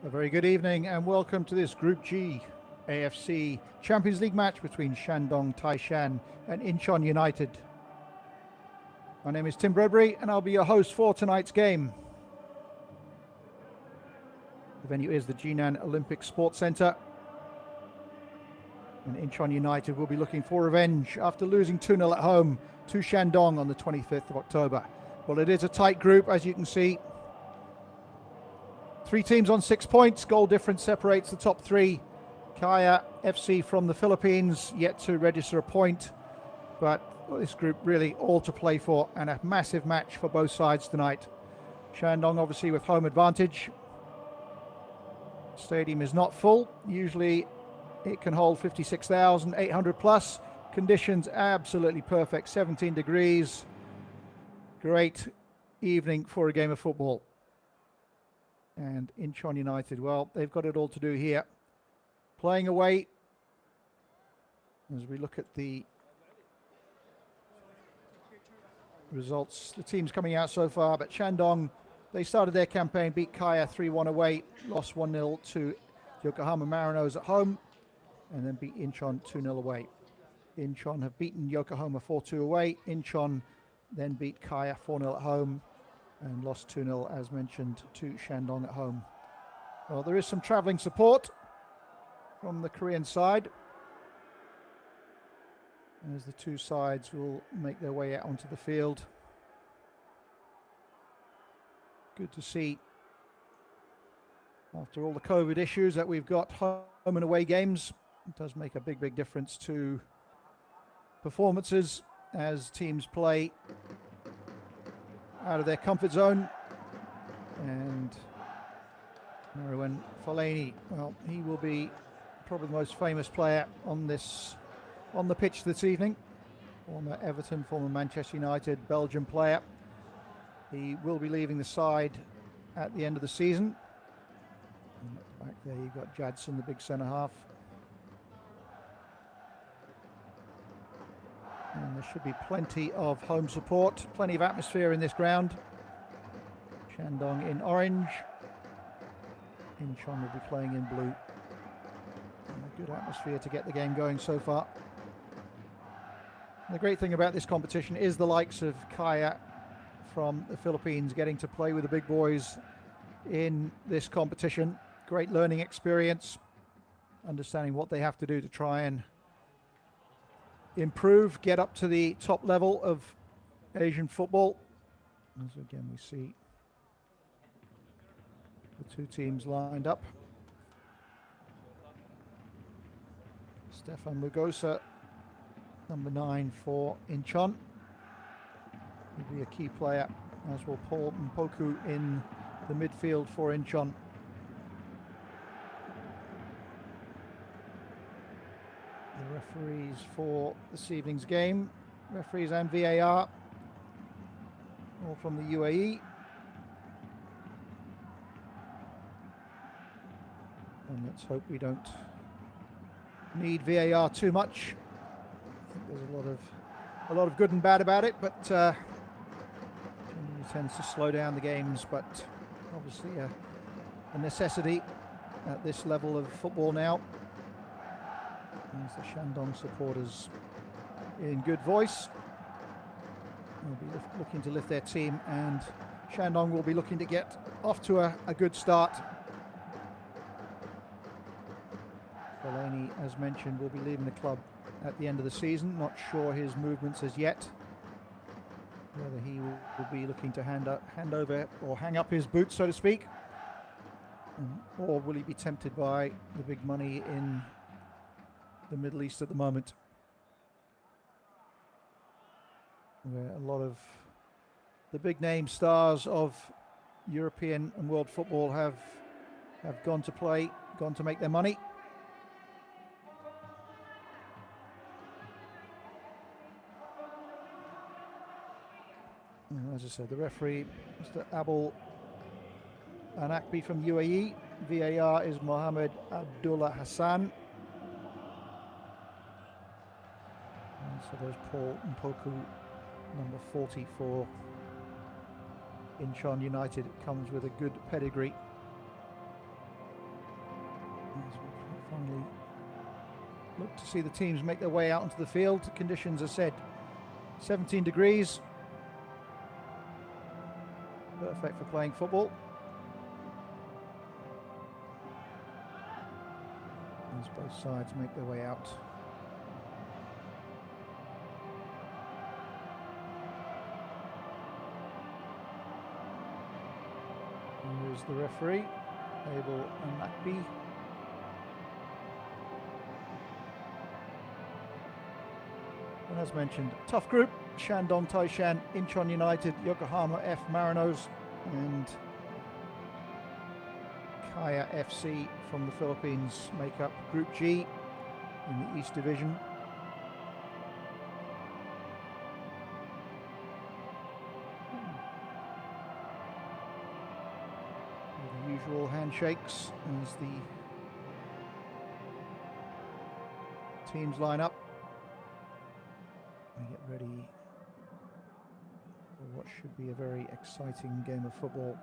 A very good evening and welcome to this Group G AFC Champions League match between Shandong, Taishan and Incheon United. My name is Tim Bradbury and I'll be your host for tonight's game. The venue is the Jinan Olympic Sports Centre. And Incheon United will be looking for revenge after losing 2-0 at home to Shandong on the 25th of October. Well, it is a tight group, as you can see. 3 teams on 6 points. Goal difference separates the top 3. KOR FC from the Philippines yet to register a point. But this group really all to play for and a massive match for both sides tonight. Shandong obviously with home advantage. Stadium is not full. Usually it can hold 56,800 plus. Conditions absolutely perfect. 17 degrees. Great evening for a game of football. And Incheon United, well, they've got it all to do here. Playing away, as we look at the results, the teams coming out so far, but Shandong, they started their campaign, beat KOR 3-1 away, lost 1-0 to Yokohama Marinos at home, and then beat Incheon 2-0 away. Incheon have beaten Yokohama 4-2 away. Incheon then beat KOR 4-0 at home, and lost 2-0, as mentioned, to Shandong at home. Well, there is some travelling support from the Korean side, as the two sides will make their way out onto the field. Good to see, after all the COVID issues that we've got, home and away games. It does make a big difference to performances as teams play out of their comfort zone. And Marwan Fellaini, well, he will be probably the most famous player on the pitch this evening. Former Everton, former Manchester United, Belgian player. He will be leaving the side at the end of the season. And back there you've got Jadson, the big centre half. And there should be plenty of home support, plenty of atmosphere in this ground. Shandong in orange. Incheon will be playing in blue. And a good atmosphere to get the game going so far. And the great thing about this competition is the likes of KOR from the Philippines getting to play with the big boys in this competition. Great learning experience, understanding what they have to do to try and improve, get up to the top level of Asian football. As again we see the two teams lined up. Stefan Mugosa, number 9 for Incheon. He'll be a key player, as will Paul Mpoku in the midfield for Incheon. The referees for this evening's game, referees and VAR, all from the UAE. And let's hope we don't need VAR too much. I think there's a lot of good and bad about it, but generally tends to slow down the games. But obviously a necessity at this level of football now. As the Shandong supporters in good voice will be looking to lift their team, and Shandong will be looking to get off to a good start. Fellaini, as mentioned, will be leaving the club at the end of the season. Not sure his movements as yet, whether he will be looking to hand over or hang up his boots, so to speak, or will he be tempted by the big money in the Middle East at the moment, where a lot of the big name stars of European and world football have gone to play, gone to make their money. And as I said, the referee, Mr. Abul Anakbi from UAE. VAR is Mohammed Abdullah Hassan. So there's Paul Mpoku, number 40 for Incheon United. Comes with a good pedigree. to see the teams make their way out onto the field. The conditions are said 17 degrees. Perfect for playing football. As both sides make their way out. Here's the referee, Abel Anakbi. And as mentioned, tough group: Shandong, Taishan, Incheon United, Yokohama F Marinos, and Kaya FC from the Philippines make up Group G in the East Division. The usual handshakes as the teams line up. We get ready for what should be a very exciting game of football.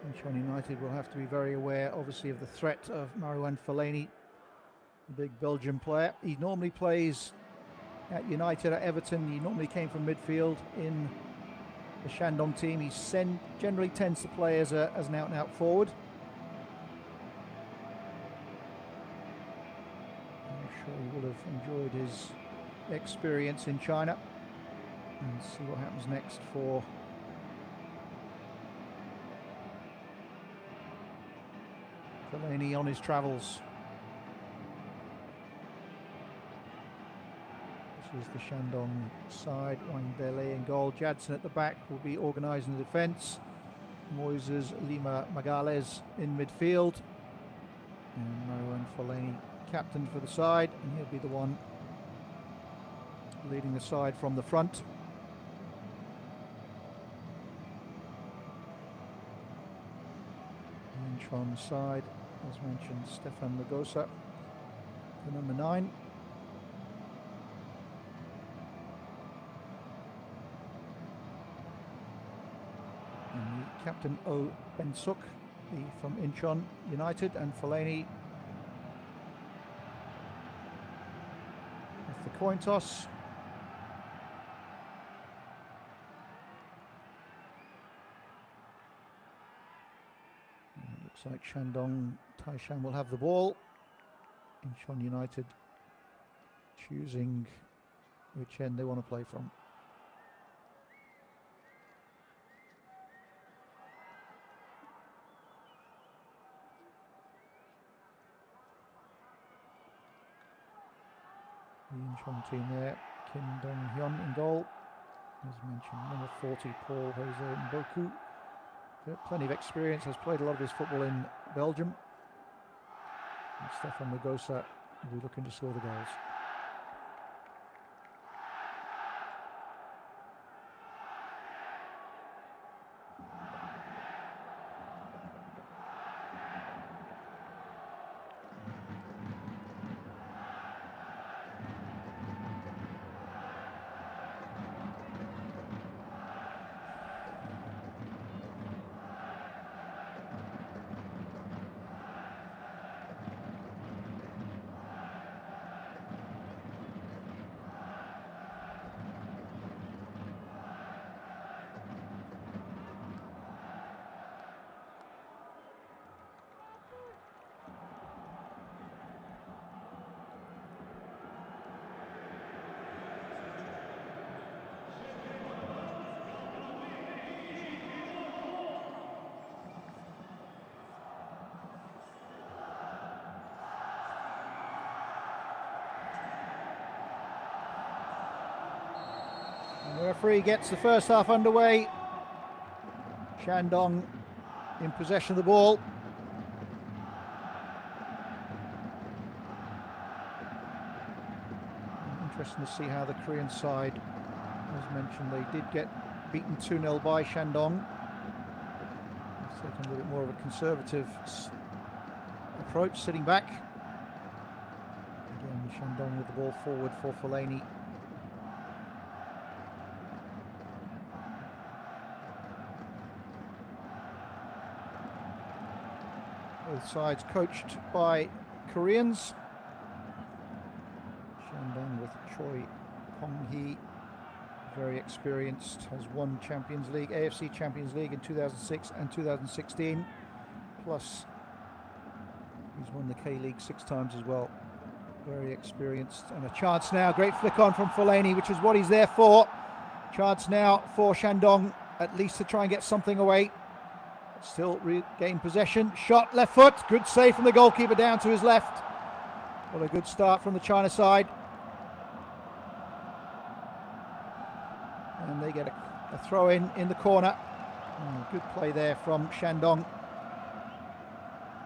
Incheon United will have to be very aware, obviously, of the threat of Marouane Fellaini, the big Belgian player. He normally plays at United, at Everton. He normally came from midfield in the Shandong team. He generally tends to play as an out-and-out forward. I'm sure he will have enjoyed his experience in China. And see what happens next for Fellaini on his travels. This is the Shandong side. Wang Dele in goal. Jadson at the back will be organising the defence. Moises Lima Magales in midfield. And Marouane Fellaini captain for the side, and he'll be the one leading the side from the front. Incheon side, as mentioned, Stefan Lagosa, the number 9. And the captain O Ben-suk, from Incheon United, and Fellaini with the coin toss. Looks like Shandong, Taishan will have the ball. Incheon United choosing which end they want to play from. The Incheon team there, Kim Dong-hyun in goal. As mentioned, number 40, Paul Jose Mboku. Plenty of experience, has played a lot of his football in Belgium. And Stefan Lagosa will be looking to score the goals. The referee gets the first half underway. Shandong in possession of the ball. Interesting to see how the Korean side, as mentioned, they did get beaten 2-0 by Shandong. It's taken a little bit more of a conservative approach, sitting back. Again, Shandong with the ball forward for Fellaini. Both sides coached by Koreans. Shandong with Choi Kong-hee, very experienced, has won Champions League, AFC Champions League in 2006 and 2016. Plus, he's won the K-League 6 times as well. Very experienced. And a chance now. Great flick on from Fellaini, which is what he's there for. Chance now for Shandong, at least to try and get something away. Still regain possession. Shot, left foot. Good save from the goalkeeper down to his left. What a good start from the China side. And they get a throw in the corner. Good play there from Shandong.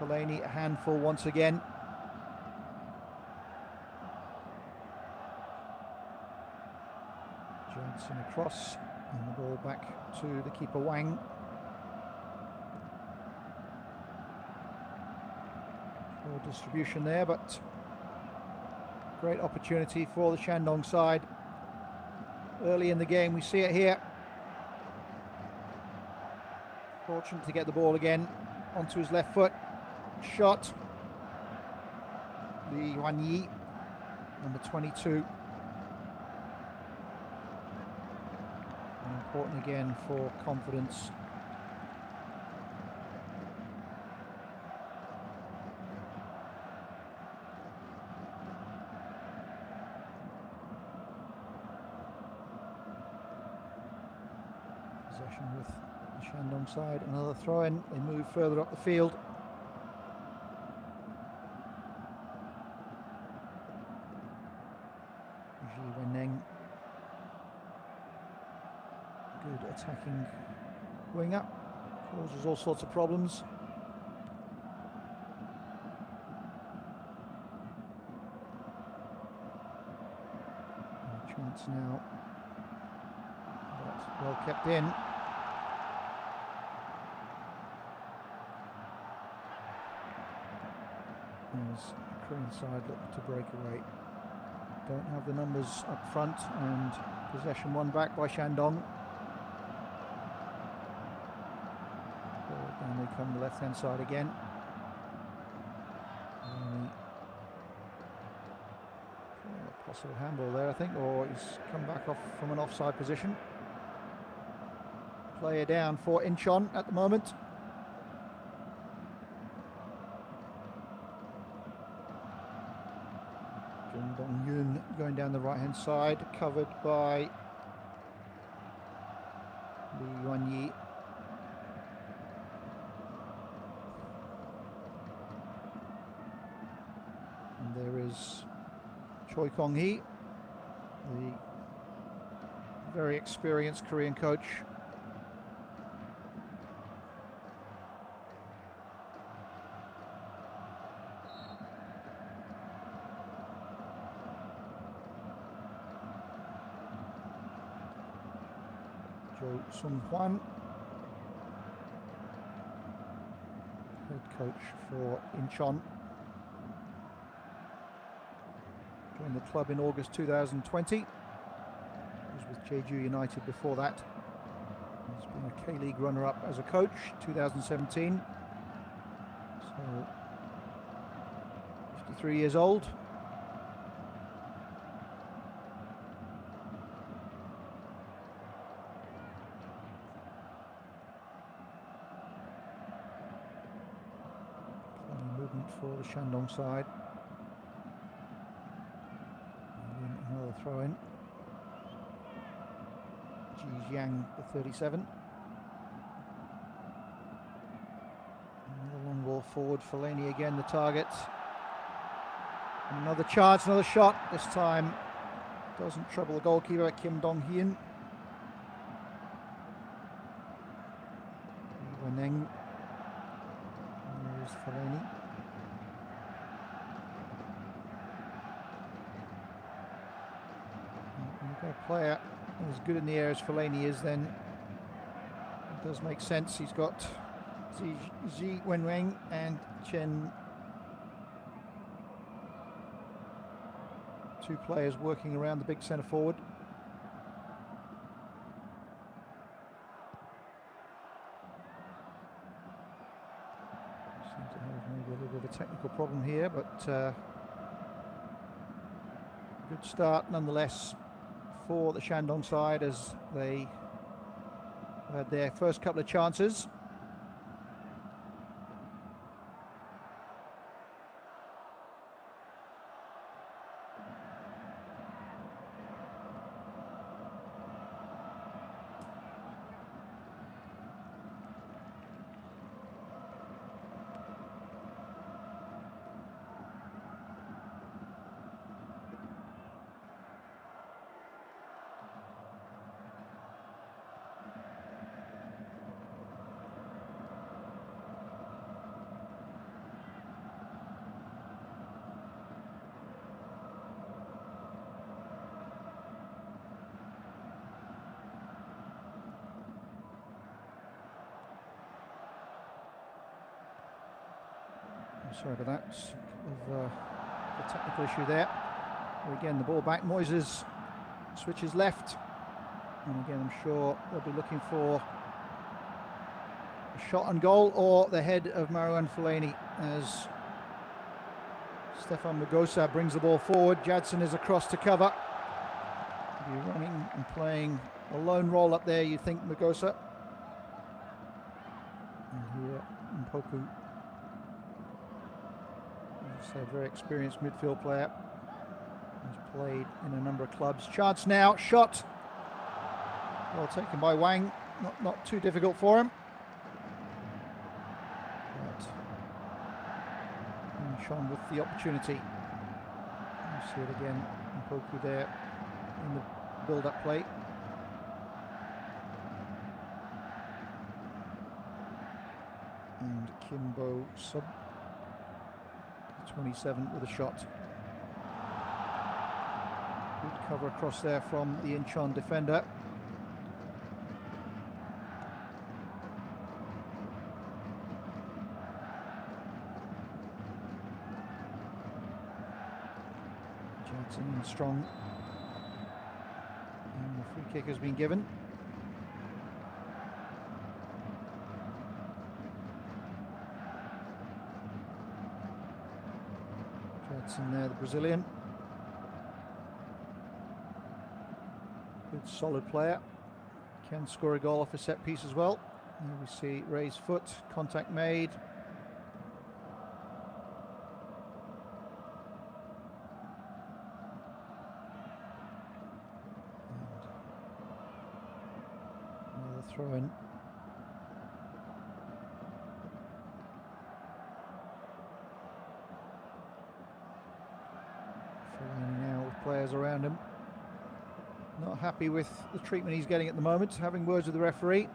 Fellaini, a handful once again. Johnson across, and the ball back to the keeper Wang. Poor distribution there, but great opportunity for the Shandong side. Early in the game, we see it here. Fortunate to get the ball again onto his left foot. Shot. Li Yuanyi, number 22. And important again for confidence. Possession with the Shandong side. Another throw in. They move further up the field. Good attacking winger, causes all sorts of problems. And a chance now, but well kept in. As the Korean side look to break away. Don't have the numbers up front, and possession won back by Shandong. And they come the left-hand side again. Possible handball there, I think, or he's come back off from an offside position. Player down for Incheon at the moment. Dong-yoon going down the right-hand side, covered by Li Yuanyi. And there is Choi Kong-hee, the very experienced Korean coach. Jo Sung-hwan, head coach for Incheon. Joined the club in August 2020. He was with Jeju United before that. He's been a K-League runner-up as a coach, 2017. So, 53 years old. Plenty movement for the Shandong side. Another throw in. Ji Jiang, the 37. Another long ball forward. Fellaini again, the target. And another chance, another shot. This time doesn't trouble the goalkeeper, Kim Dong-hyun. Weneng. There's Fellaini. A player as good in the air as Fellaini is, then it does make sense. He's got Ji Wenweng and Chen, two players working around the big centre forward. Seem to have Maybe a little bit of a technical problem here, but good start nonetheless for the Shandong side as they had their first couple of chances. Sorry about that. A technical issue there. Again, the ball back. Moises switches left. And again, I'm sure they'll be looking for a shot on goal or the head of Marouane Fellaini as Stefan Mugosa brings the ball forward. Jadson is across to cover. He'll be running and playing a lone role up there, you think, Mugosa. And here, Mpoku. So a very experienced midfield player. He's played in a number of clubs. Chance now, shot. Well taken by Wang. Not too difficult for him. But Incheon with the opportunity. You see it again. Mpoku there in the build-up play. And Kimbo Sub. 27 with a shot. Good cover across there from the Incheon defender. Johnson in strong. And the free kick has been given. In there, the Brazilian. Good solid player. Can score a goal off a set piece as well. Here we see raised foot, contact made. And another throw in. Players around him. Not happy with the treatment he's getting at the moment, having words with the referee.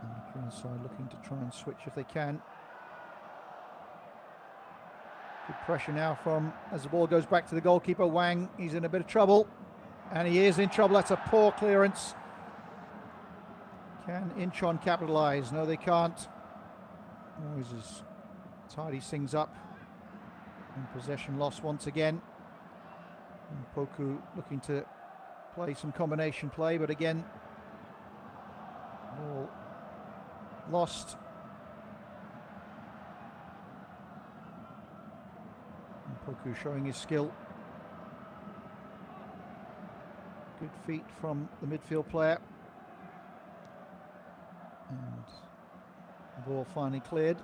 And the Korean side looking to try and switch if they can. Good pressure now from, as the ball goes back to the goalkeeper, Wang. He's in a bit of trouble, and he is in trouble. That's a poor clearance. Can Incheon capitalise? No, they can't. Moises tidies things up. And possession lost once again. And Poku looking to play some combination play, but again, ball lost. And Poku showing his skill. Good feet from the midfield player. And the ball finally cleared.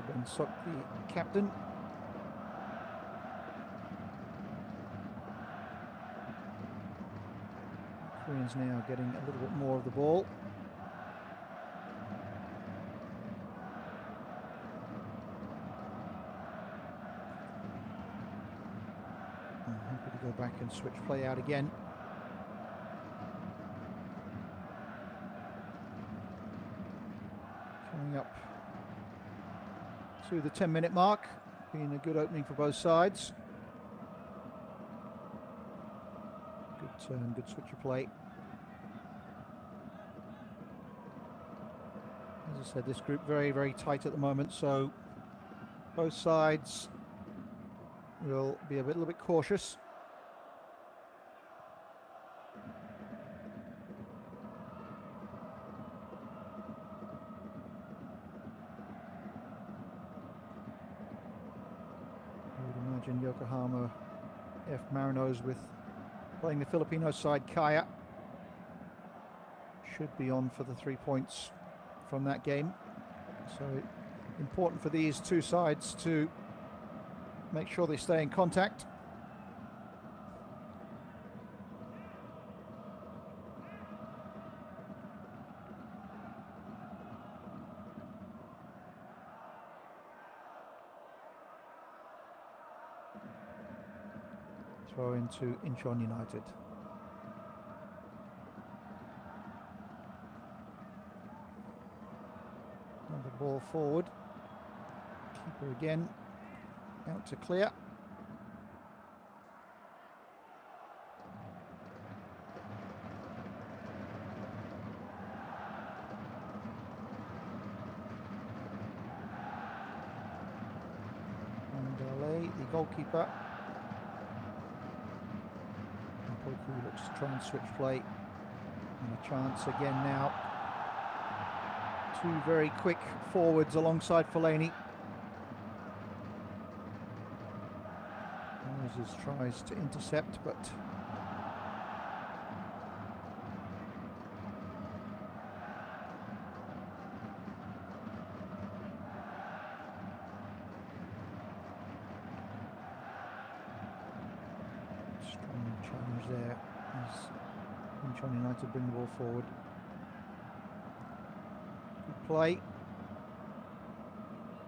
Ben Sok, the captain. Koreans now getting a little bit more of the ball. I'm happy to go back and switch play out again. Coming up to the 10-minute mark, being a good opening for both sides. Good turn, good switch of play. As I said, this group very, very tight at the moment, so Both sides will be a little bit cautious. I would imagine Yokohama F. Marinos with playing the Filipino side, Kaya, should be on for the 3 points from that game. So important for these two sides to make sure they stay in contact. Throw into Incheon United. Another ball forward. Keeper again, out to clear. And the goalkeeper. Poku looks to try and switch play. And a chance again now. Two very quick forwards alongside Fellaini. Moses tries to intercept, but strong challenge there as Incheon United bring the ball forward. Good play.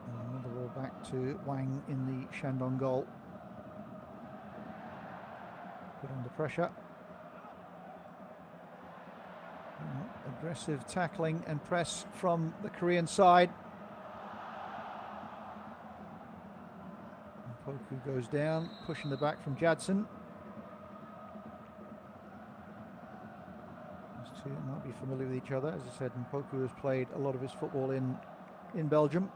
And another ball back to Wang in the Shandong goal. Put under pressure. Aggressive tackling and press from the Korean side. And Poku goes down, pushing the back from Jadson. These two might be familiar with each other. As I said, Poku has played a lot of his football in Belgium.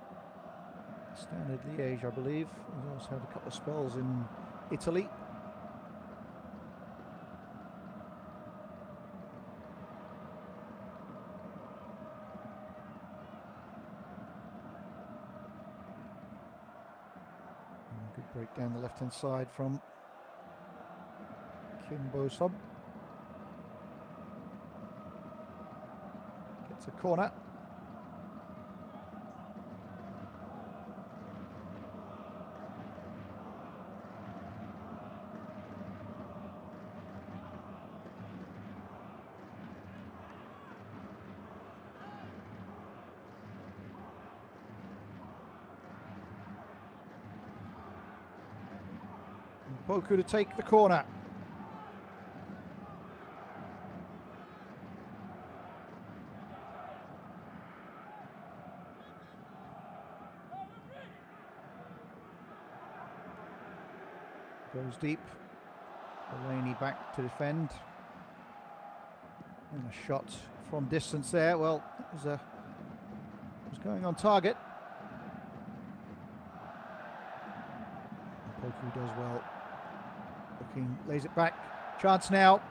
Standard Liège, I believe. He's also had a couple of spells in Italy. Good break down the left-hand side from Kim Bo-sub. Gets a corner. Poku to take the corner. Goes deep. Fellaini back to defend. And a shot from distance there. Well, it was going on target. Poku does well. Looking, lays it back. Chance now.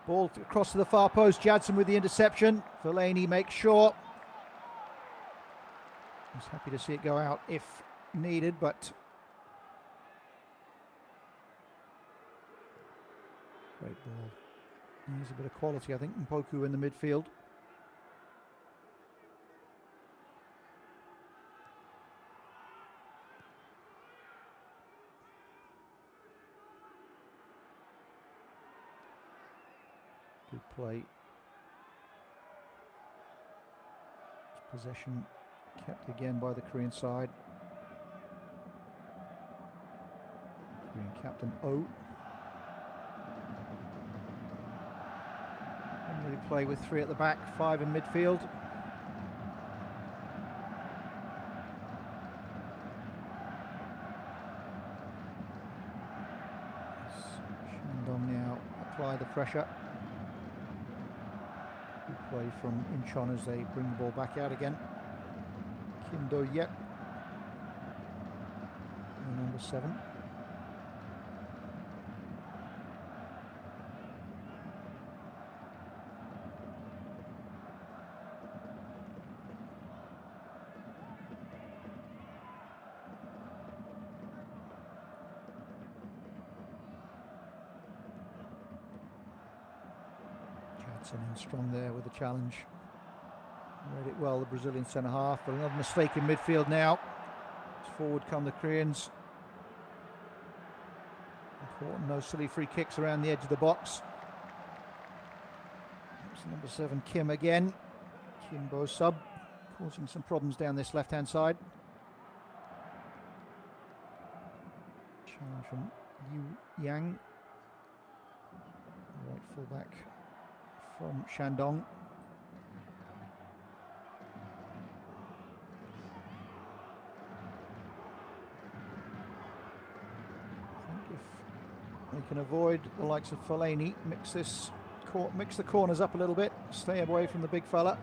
Ball across to the far post. Jadson with the interception. Fellaini makes sure. He's happy to see it go out if needed, but great ball. Needs a bit of quality, I think, in Poku in the midfield. Good play. Possession kept again by the Korean side. Korean captain Oh. And really play with three at the back, five in midfield. Shandong now apply the pressure. Good play from Incheon as they bring the ball back out again. Kim Do-yet number 7. Jadson in strong there with the challenge. Read it well, the Brazilian centre-half, but another mistake in midfield now. Forward come the Koreans. Important, no silly free kicks around the edge of the box. It's number 7, Kim again. Kim Bo Sub, causing some problems down this left-hand side. Challenge from Yu Yang. Right full-back from Shandong. They can avoid the likes of Fellaini, mix the corners up a little bit, stay away from the big fella.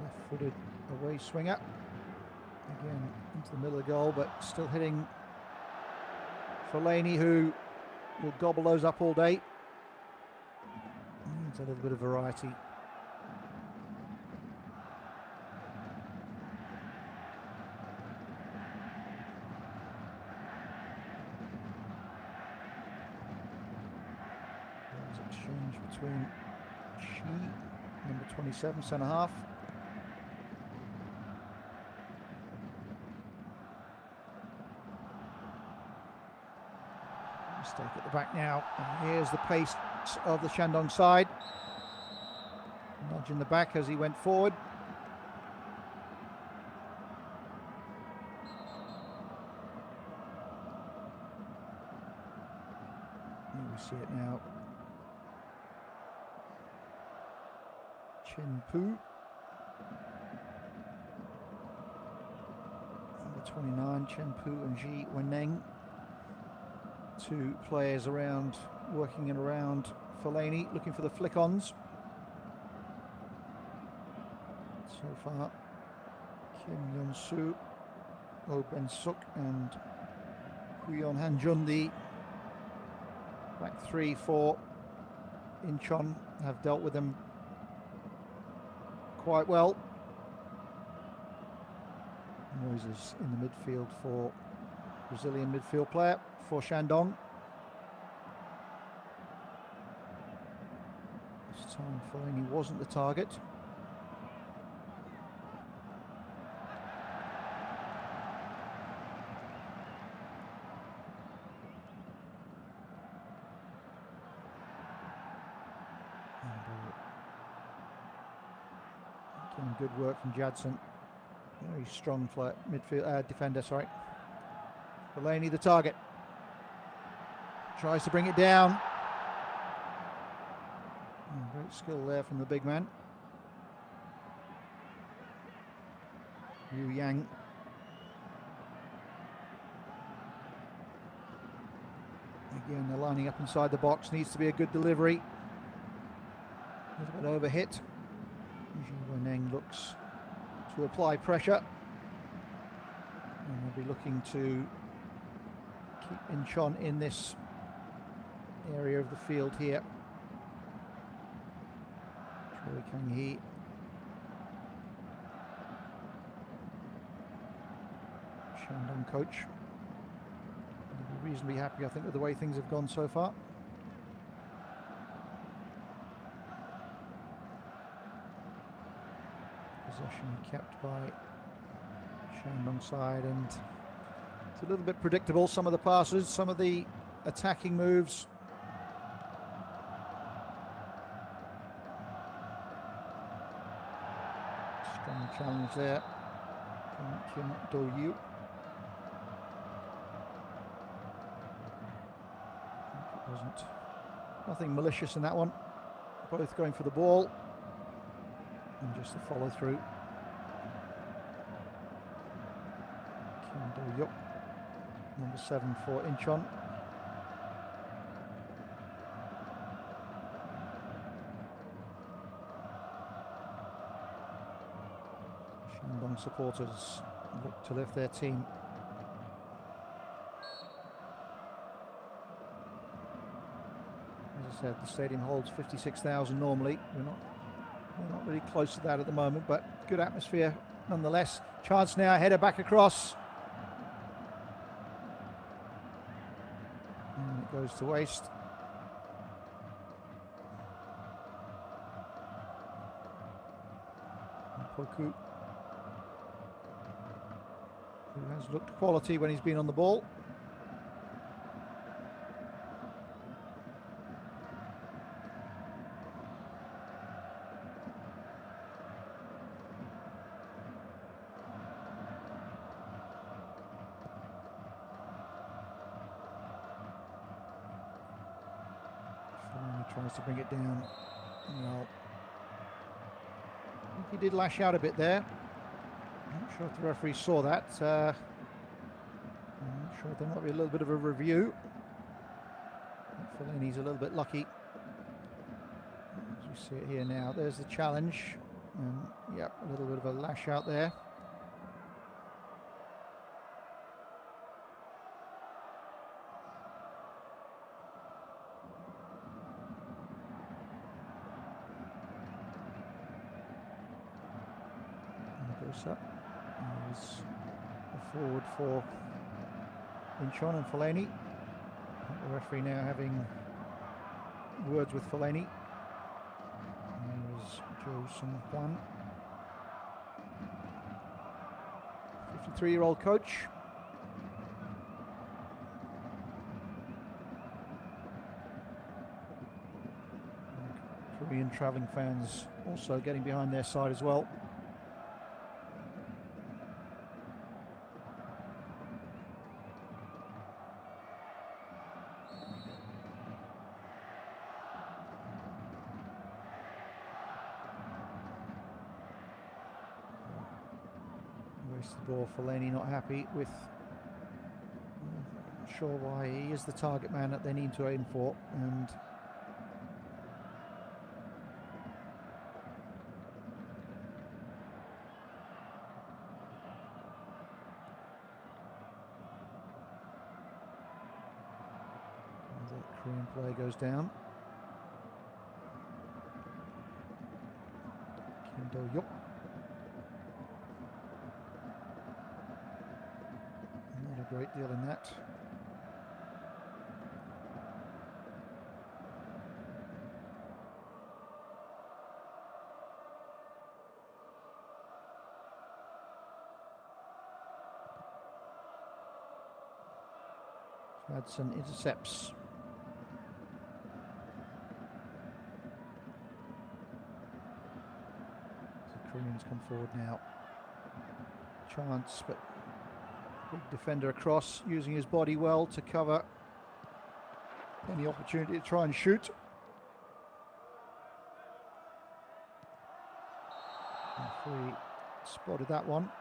Left-footed away swinger. Again, into the middle of the goal, but still hitting Fellaini, who will gobble those up all day. Needs a little bit of variety. Exchange between Shi, number 27, centre-half. Mistake at the back now, and here's the pace of the Shandong side. Nudge in the back as he went forward. Here we see it now. Chen Pu, number 29, Chen Pu and Ji Weneng, 2 players around, working in around Fellaini, looking for the flick-ons. So far, Kim Yeon-soo, Oh Ben-suk and Huyeon Han-jun, the back 3 for Incheon, have dealt with them quite well. Noises in the midfield for Brazilian midfield player for Shandong. This time Fellaini wasn't the target. Again, good work from Jadson. Very strong midfield defender, sorry. Fellaini the target. Tries to bring it down. Great skill there from the big man. Yu Yang. Again, they're lining up inside the box. Needs to be a good delivery. A little bit overhit. Ji Weneng looks to apply pressure. And they'll be looking to keep Incheon in this area of the field here. Choi Kang-hee. Shandong coach. He'll be reasonably happy, I think, with the way things have gone so far. Possession kept by Shandong side, and it's a little bit predictable, some of the passes, some of the attacking moves. Strong challenge there from Kim Do-yu. It wasn't nothing malicious in that one. Both going for the ball and just the follow through. Kim Do-yu, number 7 for Incheon. Shandong supporters look to lift their team. As I said, the stadium holds 56,000 normally. We're not really close to that at the moment, but good atmosphere nonetheless. Chance now, header back across. And it goes to waste. Poku, who has looked quality when he's been on the ball. He tries to bring it down. Well, I think he did lash out a bit there. I'm not sure if the referee saw that. I'm not sure if there might be a little bit of a review. Fellaini's a little bit lucky. As we see it here now, there's the challenge. And yep, a little bit of a lash out there. Up. He's a forward for Incheon and Fellaini. The referee now having words with Fellaini. There is Jo Sung-hwan, 53-year-old coach. Korean travelling fans also getting behind their side as well. The ball, Fellaini not happy with, not sure why. He is the target man that they need to aim for, and the Korean player goes down. Kim Do-hyuk. Great deal in that. Madsen intercepts. The Koreans come forward now. Chance, but big defender across, using his body well to cover any opportunity to try and shoot. Referee spotted that one.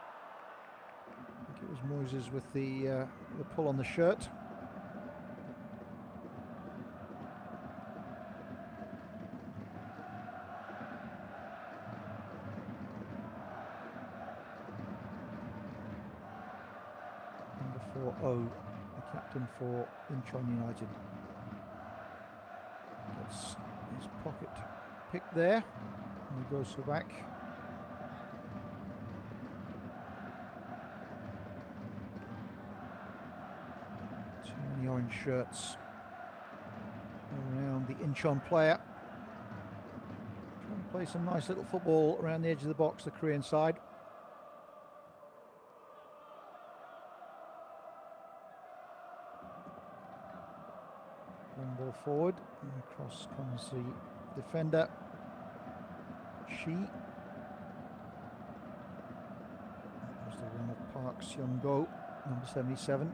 I think it was Moises with the pull on the shirt. The captain for Incheon United. Gets his pocket picked there, and he goes for back. Too many orange shirts around the Incheon player. Trying to play some nice little football around the edge of the box, the Korean side. Ball forward, and across comes the defender, Shi. That was the run of Park Seung-go, number 77.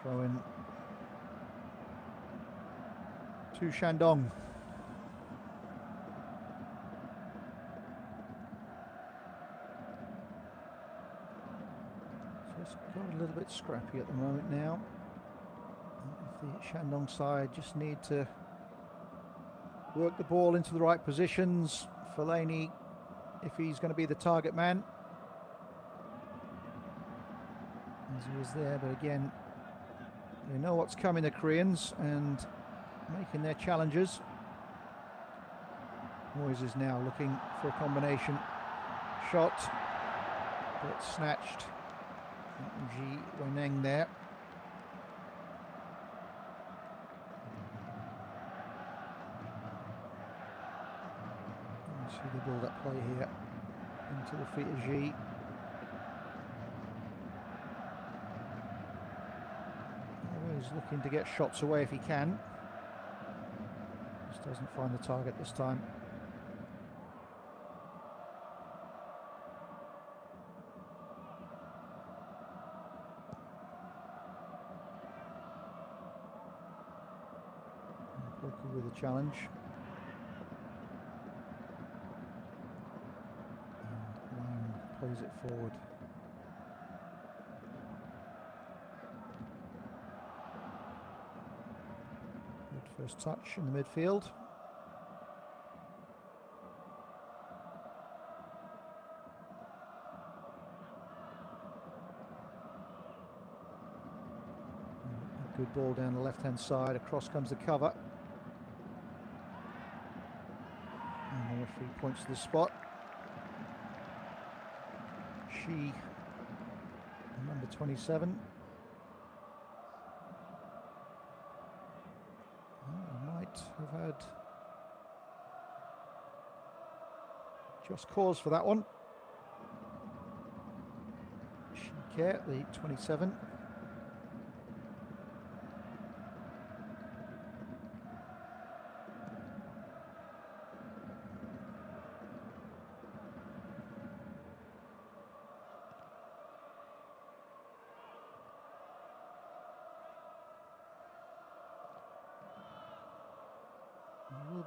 Throw in to Shandong. It's got a little bit scrappy at the moment now. If the Shandong side just need to work the ball into the right positions, Fellaini, if he's going to be the target man, as he is there, but again, they know what's coming, the Koreans, and making their challenges. Moyes is now looking for a combination shot, but snatched. Ji Weneng there. You see the build-up play here into the feet of Ji. Always looking to get shots away if he can. Just doesn't find the target this time. With a challenge. And Wang plays it forward. Good first touch in the midfield. A good ball down the left-hand side. Across comes the cover. And the referee points to the spot. She, number 27. Well, might have had just cause for that one. She care, the 27.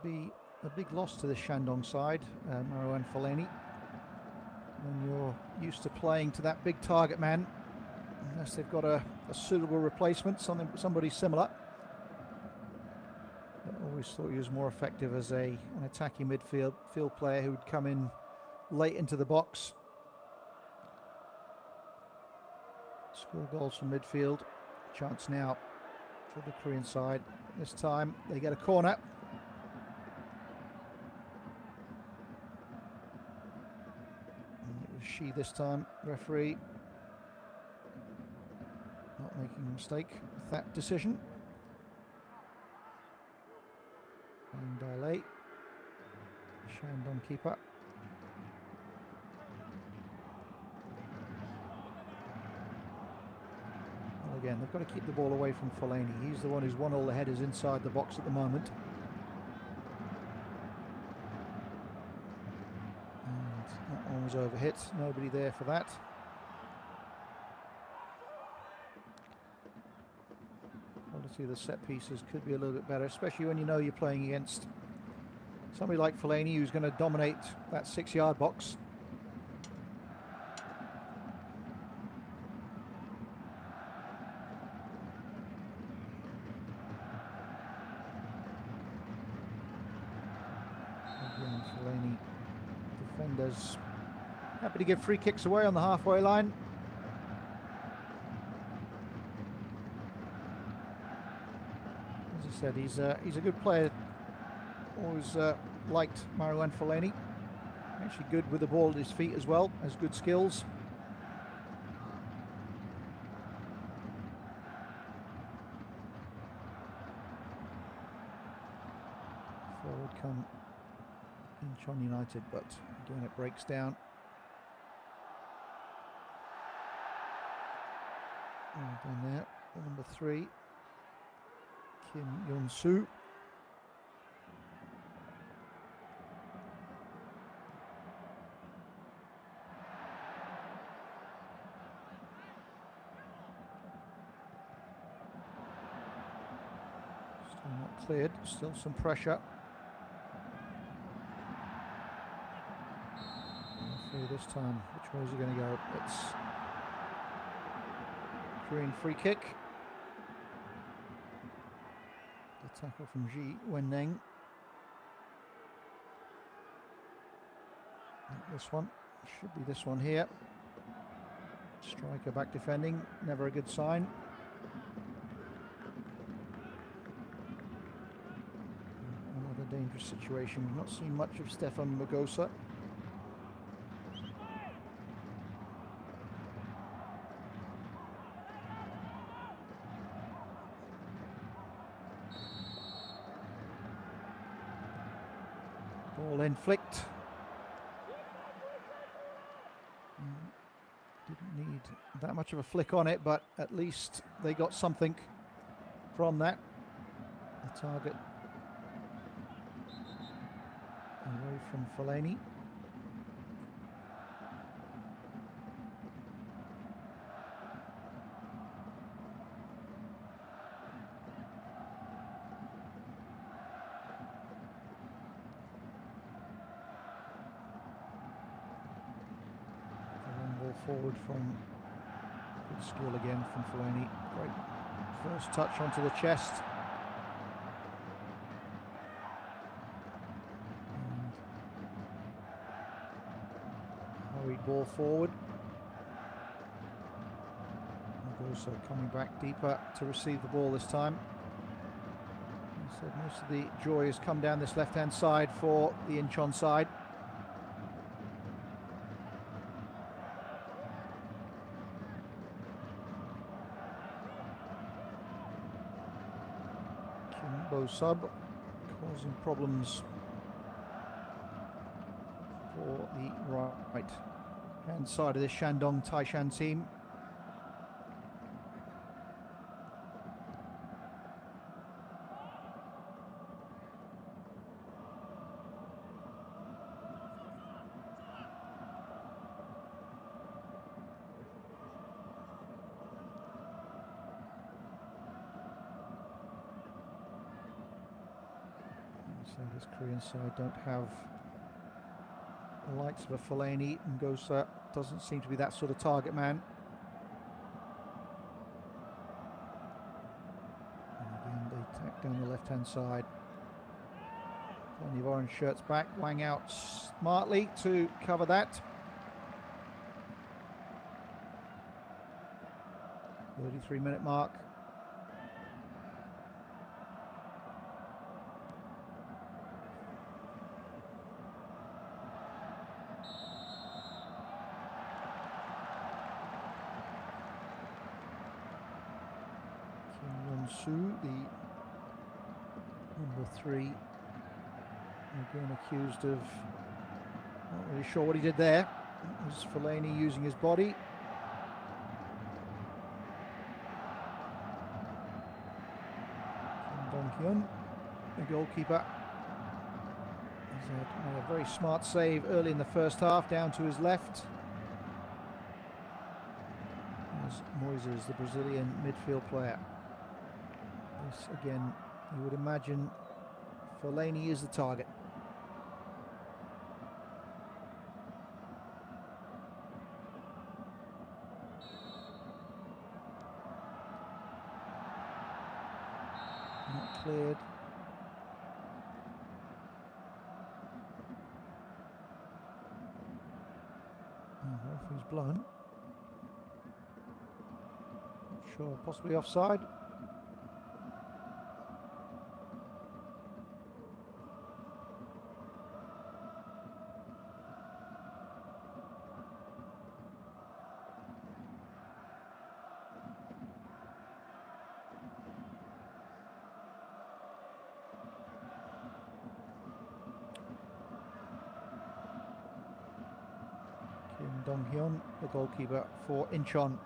Be a big loss to the Shandong side, Marouane Fellaini. When you're used to playing to that big target man, unless they've got a suitable replacement, somebody similar. I always thought he was more effective as an attacking midfield player who would come in late into the box, score goals from midfield. Chance now for the Korean side. This time they get a corner. She this time, referee not making a mistake with that decision. And Daley, Shandong keeper. Well, again, they've got to keep the ball away from Fellaini. He's the one who's won all the headers inside the box at the moment. That one was overhit, nobody there for that. Quality of the set pieces could be a little bit better, especially when you know you're playing against somebody like Fellaini who's going to dominate that 6-yard box. Again, Fellaini, defenders happy to give free kicks away on the halfway line. As I said, he's a good player. Always liked Marouane Fellaini. Actually good with the ball at his feet as well, has good skills. Forward come Incheon United, but again it breaks down. Well done there. Number 3, Kim Yun-soo. Still not cleared, still some pressure. This time, which way is he going to go? It's Korean free kick. The tackle from Ji Wen-neng. This one should be this one here. Striker back defending, never a good sign. Another dangerous situation. We've not seen much of Stefan Magosa. Ball in flicked. Didn't need that much of a flick on it, but at least they got something from that. The target away from Fellaini. Forward from good skill again from Fellaini. Great first touch onto the chest. And hurried ball forward. Also coming back deeper to receive the ball this time. As I said, most of the joy has come down this left-hand side for the Incheon side. Sub causing problems for the right hand side of this Shandong Taishan team. So this Korean side don't have the likes of a Fellaini, and Gosa doesn't seem to be that sort of target man. And again, they tack down the left-hand side. Plenty of orange shirts back. Wang out smartly to cover that. 33-minute mark. Su, the number 3, again accused of, not really sure what he did there. It was Fellaini using his body. Shandong, the goalkeeper, has made a very smart save early in the first half, down to his left. As Moises, the Brazilian midfield player. Again, you would imagine Fellaini is the target. Not cleared. Oh, referee's blown. Not sure, possibly offside. Dong-hyun, the goalkeeper for Incheon.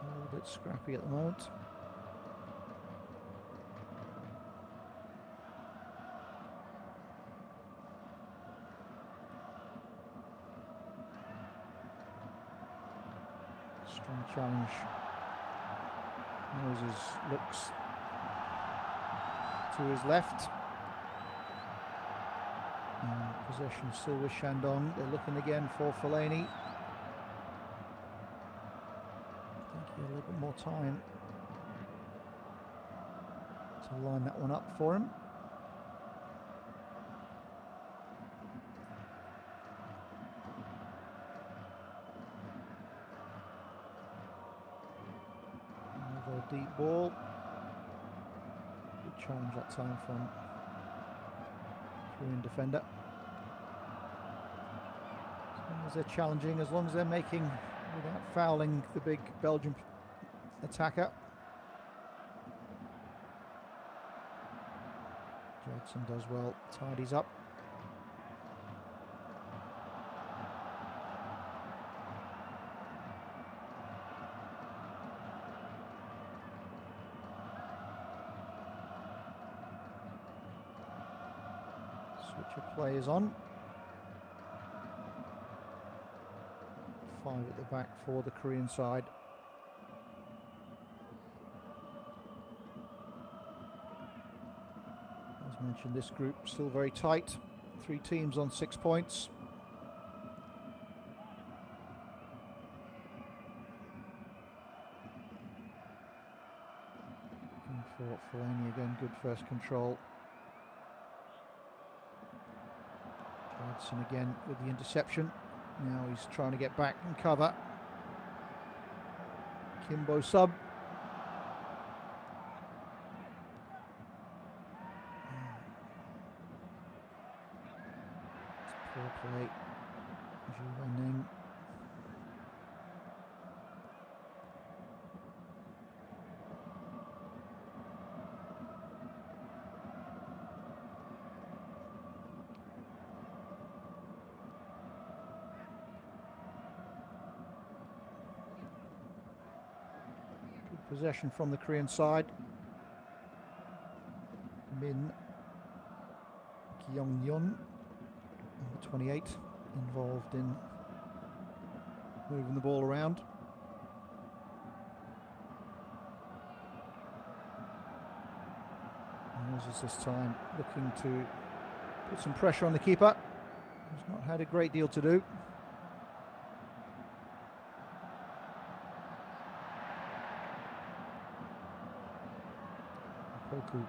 A little bit scrappy at the moment. Strong challenge. Moses looks to his left. And possession still with Shandong. They're looking again for Fellaini. I think he had a little bit more time to line that one up for him. Another deep ball. Good challenge that time from Korean defender. As long as they're challenging, as long as they're making without fouling the big Belgian attacker. Judson does well, tidies up. Switch of players on. 5 at the back for the Korean side. As mentioned, this group still very tight. 3 teams on 6 points. Looking for Fellaini again, good first control. Judson again with the interception. Now he's trying to get back and cover. Kimbo sub. Poor play. Juvaning. Possession from the Korean side. Min Kyung-yeon, number 28, involved in moving the ball around. Moses this time looking to put some pressure on the keeper. He's not had a great deal to do. Poku.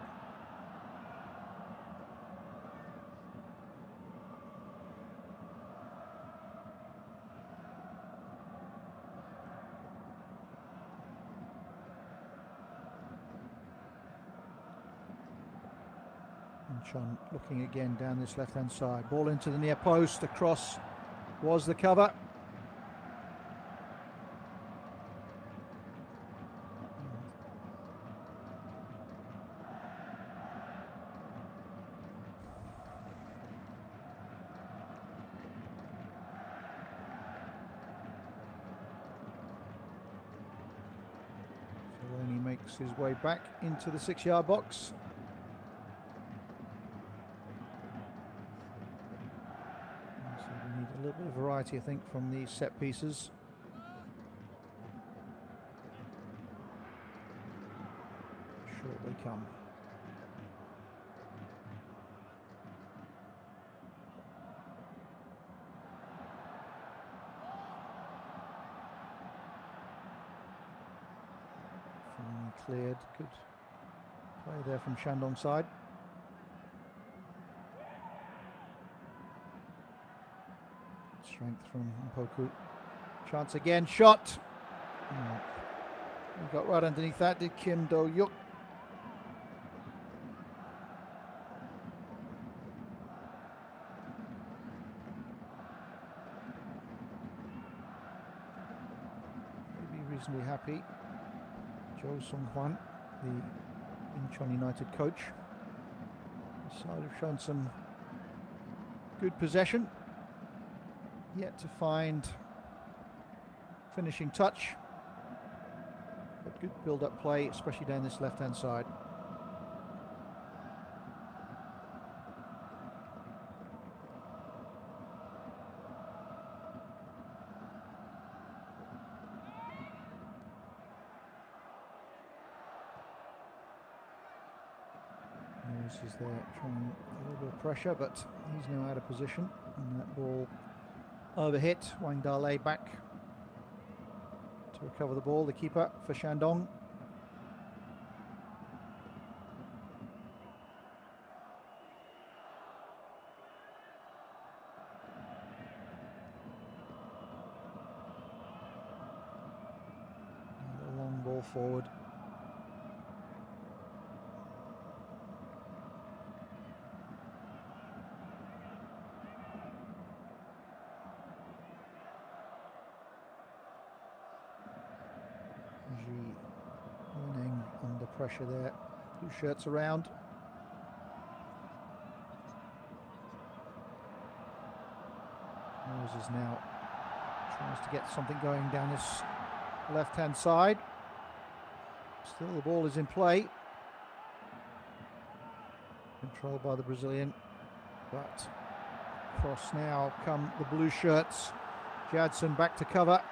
Incheon looking again down this left-hand side. Ball into the near post. Across was the cover. Fellaini makes his way back into the 6-yard box. So we need a little bit of variety, I think, from these set pieces. Short they come. Finally cleared. Good play there from Shandong side. Strength from Poku. Chance again. Shot. Oh. He got right underneath that, did Kim Do-yuk. He'll be reasonably happy. Jo Sung-hwan, the Incheon United coach. The side have shown some good possession. Yet to find finishing touch. But good build-up play, especially down this left-hand side. Moses is there trying a little bit of pressure, but he's now out of position. And that ball overhit. Wang Dalei back to recover the ball, the keeper for Shandong. And a long ball forward. Under pressure there. Blue shirts around. Moses now tries to get something going down this left-hand side. Still the ball is in play. Controlled by the Brazilian. But across now come the blue shirts. Jadson back to cover.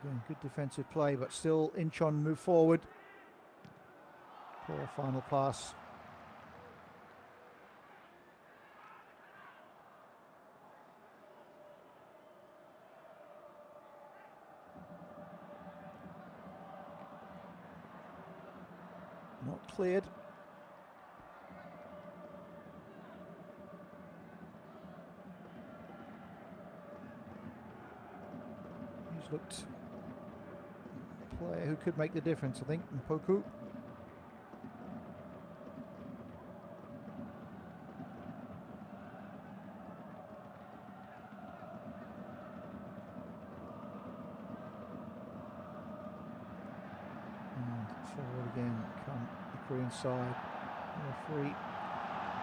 Again, good defensive play, but still Incheon move forward. Poor final pass. Not cleared. He's looked player who could make the difference, I think, Mpoku. And forward again come the Korean side. The referee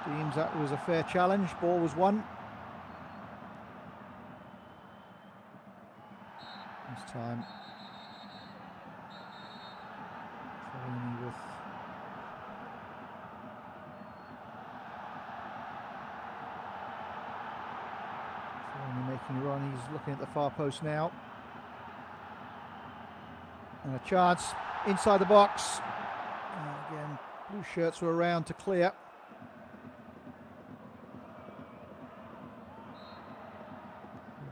deems that was a fair challenge. Ball was won. This time making a run. He's looking at the far post now. And a chance inside the box. And again, blue shirts were around to clear.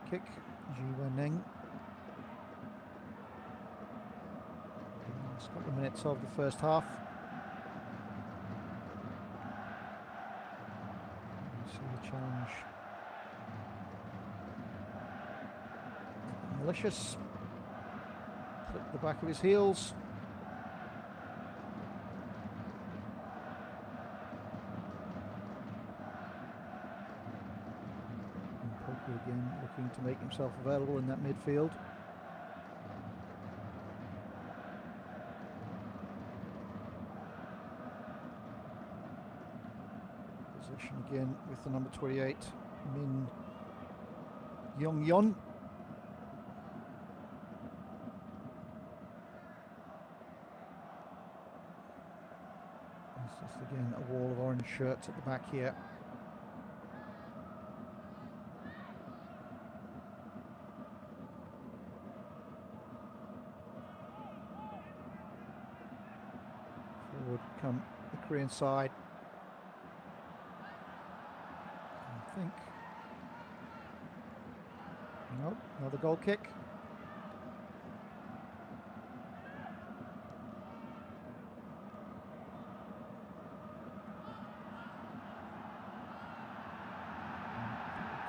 Kick, Ji Wenning. Last couple of minutes of the first half. You see the challenge. Malicious. Flip the back of his heels. And Poku again looking to make himself available in that midfield. Possession again with the number 28, Min Yong-yeon. Just again a wall of orange shirts at the back here. Forward come the Korean side. I think. Nope, another goal kick.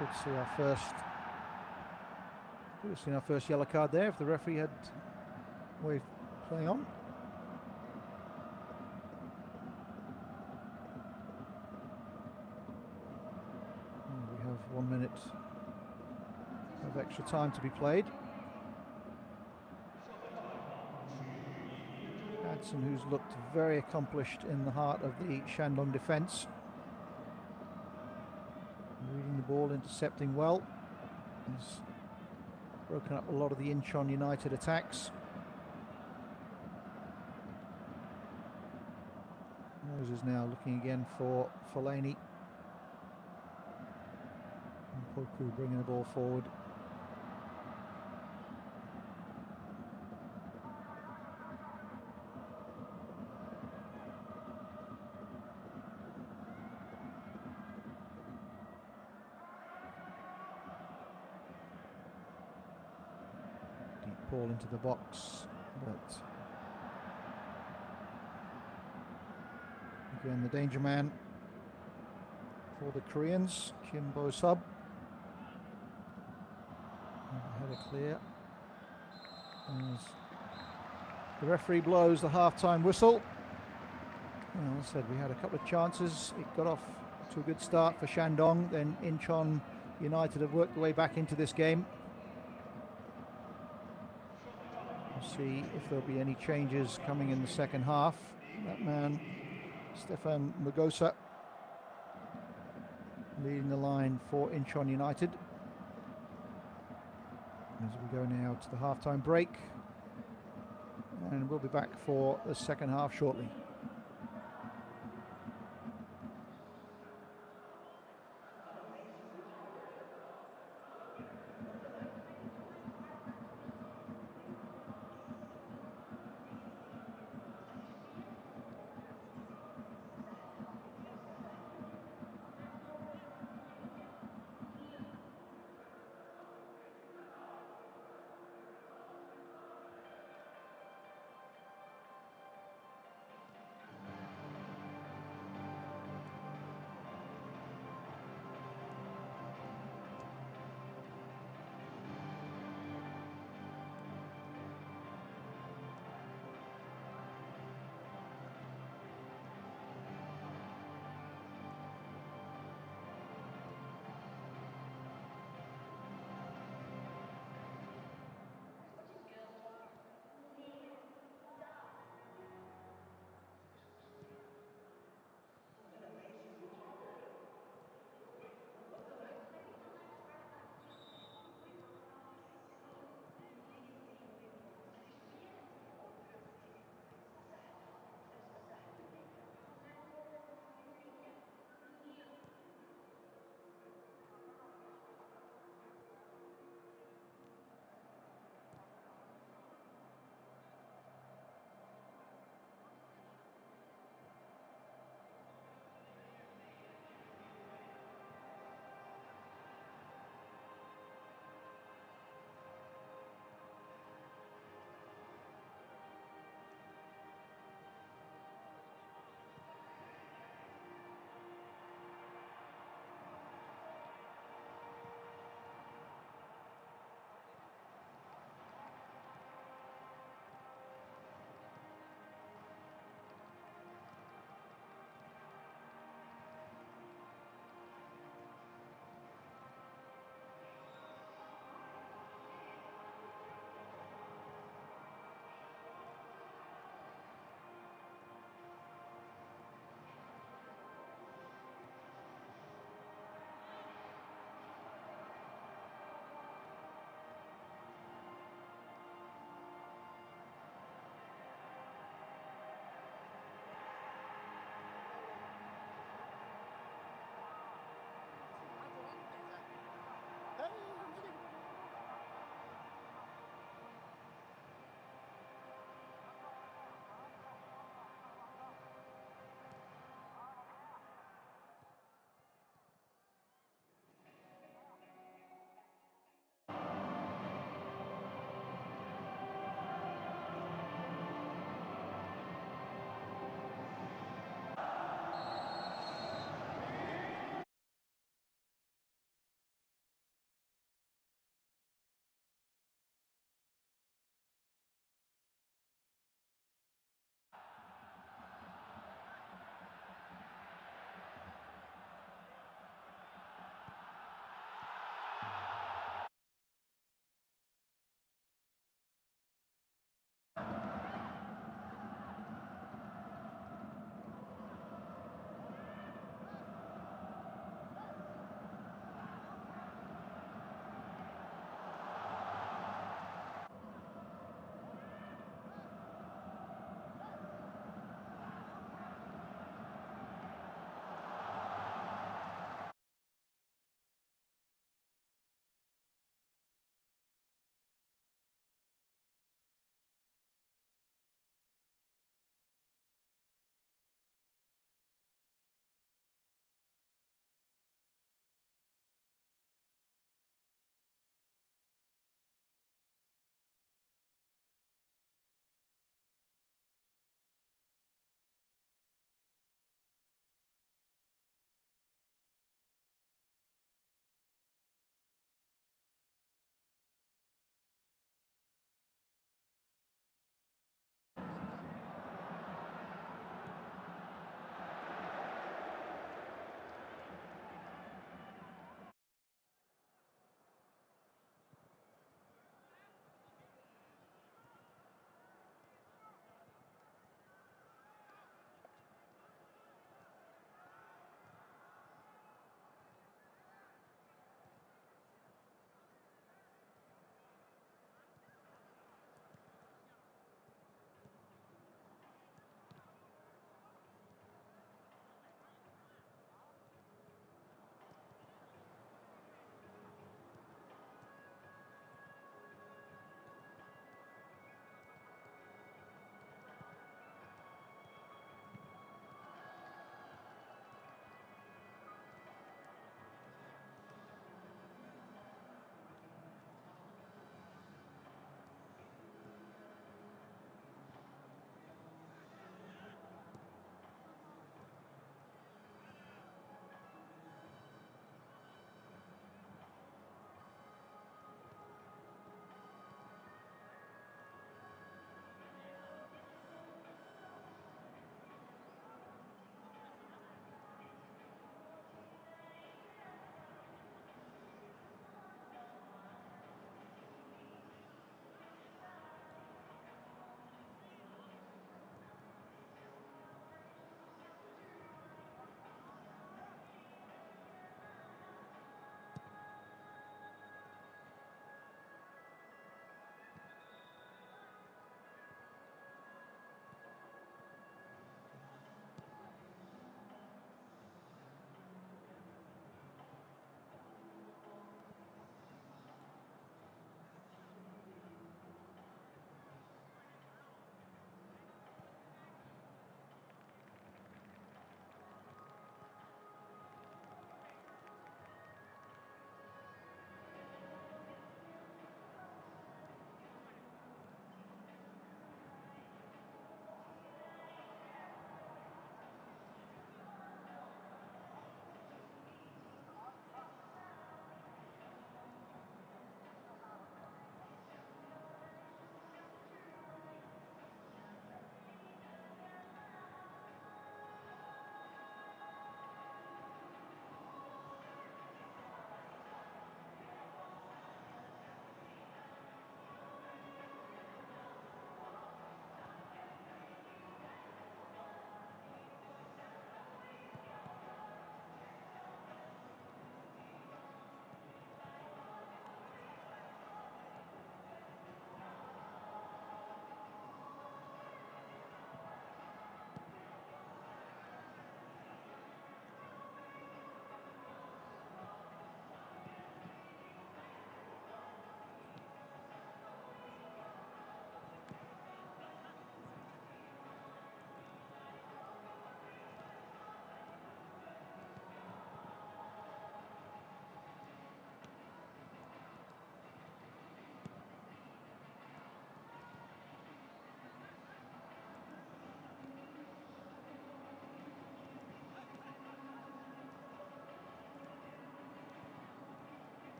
Could have seen our first yellow card there if the referee had way of playing on. And we have 1 minute of extra time to be played. Adson, who's looked very accomplished in the heart of the Shandong defence. Reading the ball, intercepting well. He's broken up a lot of the Incheon United attacks. Moses now looking again for Fellaini. And Poku bringing the ball forward. ball into the box, but again the danger man for the Koreans, Kim Bo-sub. Header clear. As the referee blows the half-time whistle. Well, as I said, we had a couple of chances. It got off to a good start for Shandong. Then Incheon United have worked their way back into this game. We'll see if there'll be any changes coming in the second half. That man, Stefan Magosa, leading the line for Incheon United. As we go now to the half-time break. And we'll be back for the second half shortly.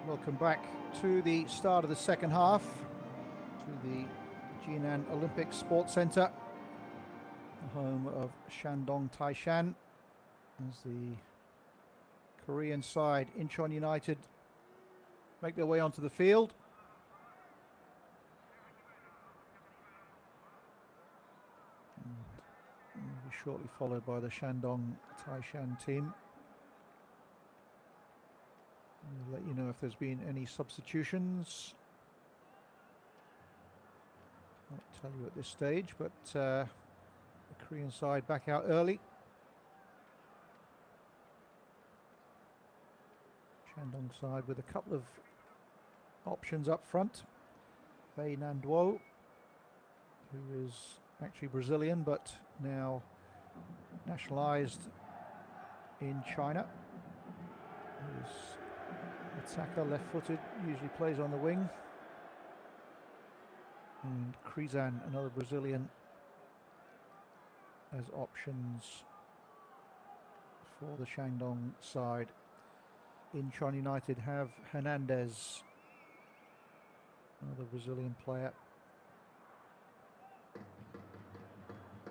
Welcome back to the start of the second half, to the Jinan Olympic Sports Centre, the home of Shandong Taishan, as the Korean side, Incheon United, make their way onto the field. And will be shortly followed by the Shandong Taishan team. I'll let you know if there's been any substitutions. I'll tell you at this stage, but the Korean side back out early. Shandong side with a couple of options up front. Bei Nanduo, who is actually Brazilian but now nationalized in China. Who's attacker, left-footed, usually plays on the wing. And Krizan, another Brazilian, as options for the Shandong side. Incheon United have Hernandez, another Brazilian player,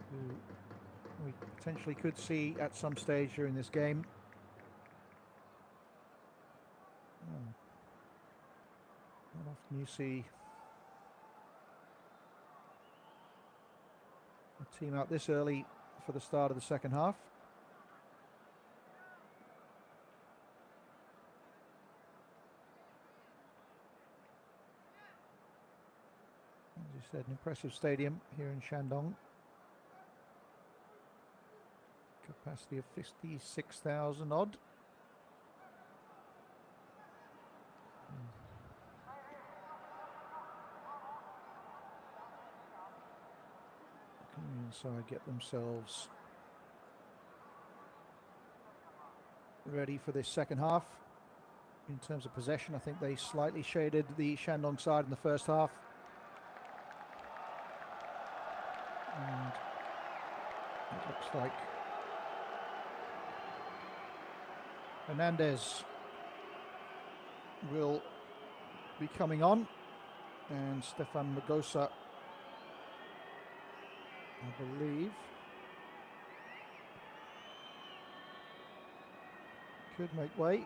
who we potentially could see at some stage during this game. Not often you see a team out this early for the start of the second half. As you said, an impressive stadium here in Shandong. Capacity of 56,000 odd. Side get themselves ready for this second half. In terms of possession, I think they slightly shaded the Shandong side in the first half. And it looks like Hernandez will be coming on, and Stefan Magosa, I believe, could make way.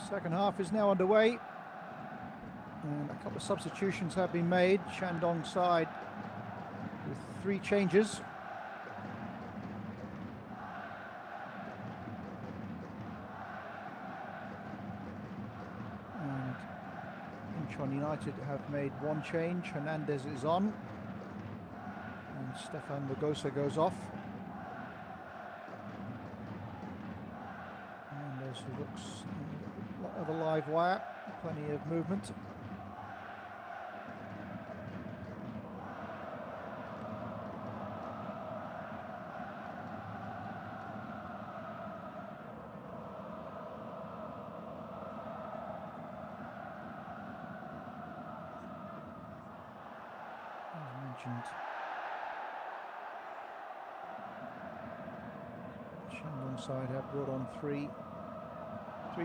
Second half is now underway, and a couple of substitutions have been made. Shandong side with 3 changes. And Incheon United have made 1 change. Hernandez is on, and Stefan Magosa goes off. Hernandez, who looks a lot of a live wire, plenty of movement. Shandong side have brought on three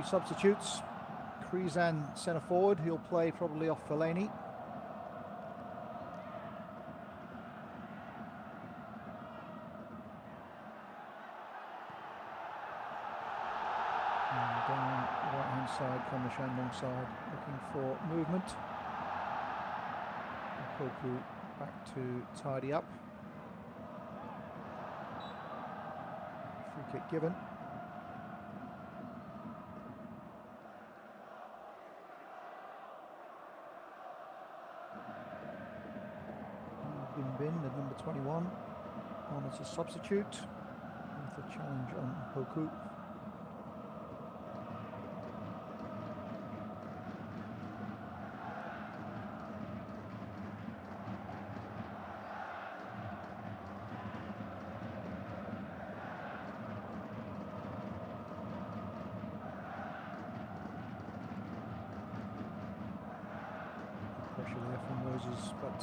substitutes. Krizan centre forward, he'll play probably off Fellaini. And down the right hand side from the Shandong side, looking for movement. Poku back to tidy up. Free kick given. Bin, the number 21, on as a substitute with a challenge on Poku. Pressure there from Moses, but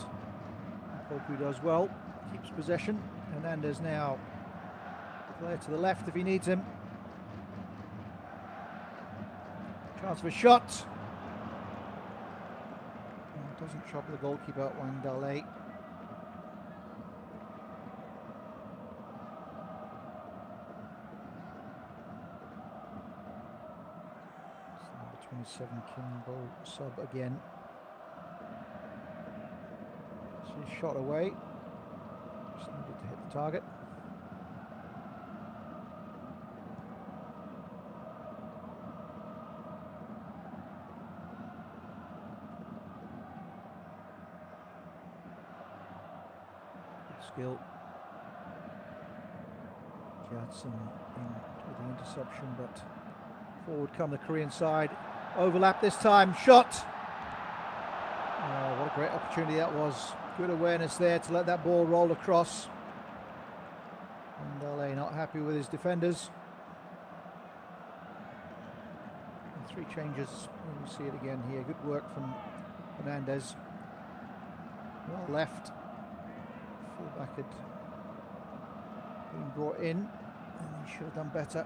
Poku does well, keeps possession. Hernandez now player to the left if he needs him. Chance for a shot. Doesn't trouble the goalkeeper, Wang Dale. Number 27 Kimbo sub again. She's shot away. Just needed to hit the target. Good skill. Jadson in with the interception, but forward come the Korean side. Overlap this time. Shot. Oh, what a great opportunity that was. Good awareness there to let that ball roll across. And Dale not happy with his defenders. And 3 changes. We see it again here. Good work from Hernandez. Well left. Fullback had been brought in, and he should have done better.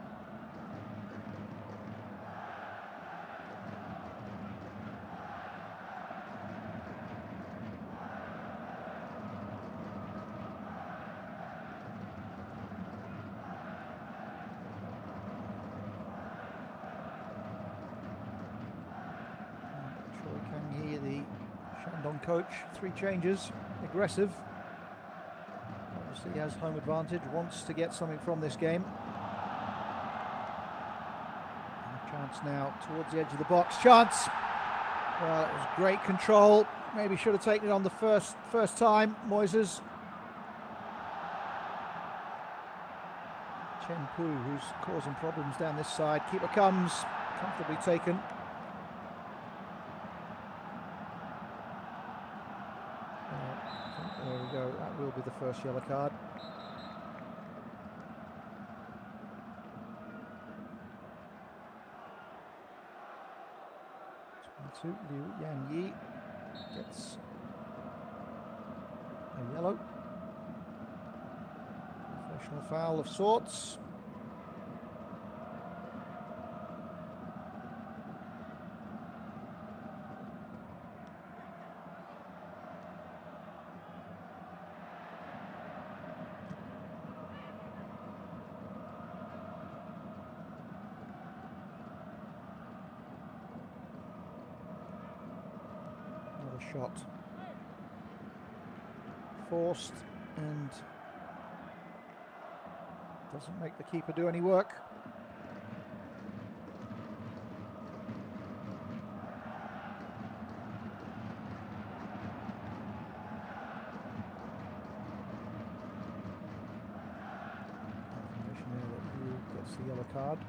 Shandong coach, 3 changes, aggressive. Obviously he has home advantage, wants to get something from this game. And a chance now towards the edge of the box. Chance! Well, it was great control. Maybe should have taken it on the first time, Moises. Chen Pu, who's causing problems down this side. Keeper comes, comfortably taken. There we go, that will be the first yellow card. Liu Yang Yi gets a yellow. Professional foul of sorts. shot forced and doesn't make the keeper do any work. Confirmation there that Yu gets the yellow card.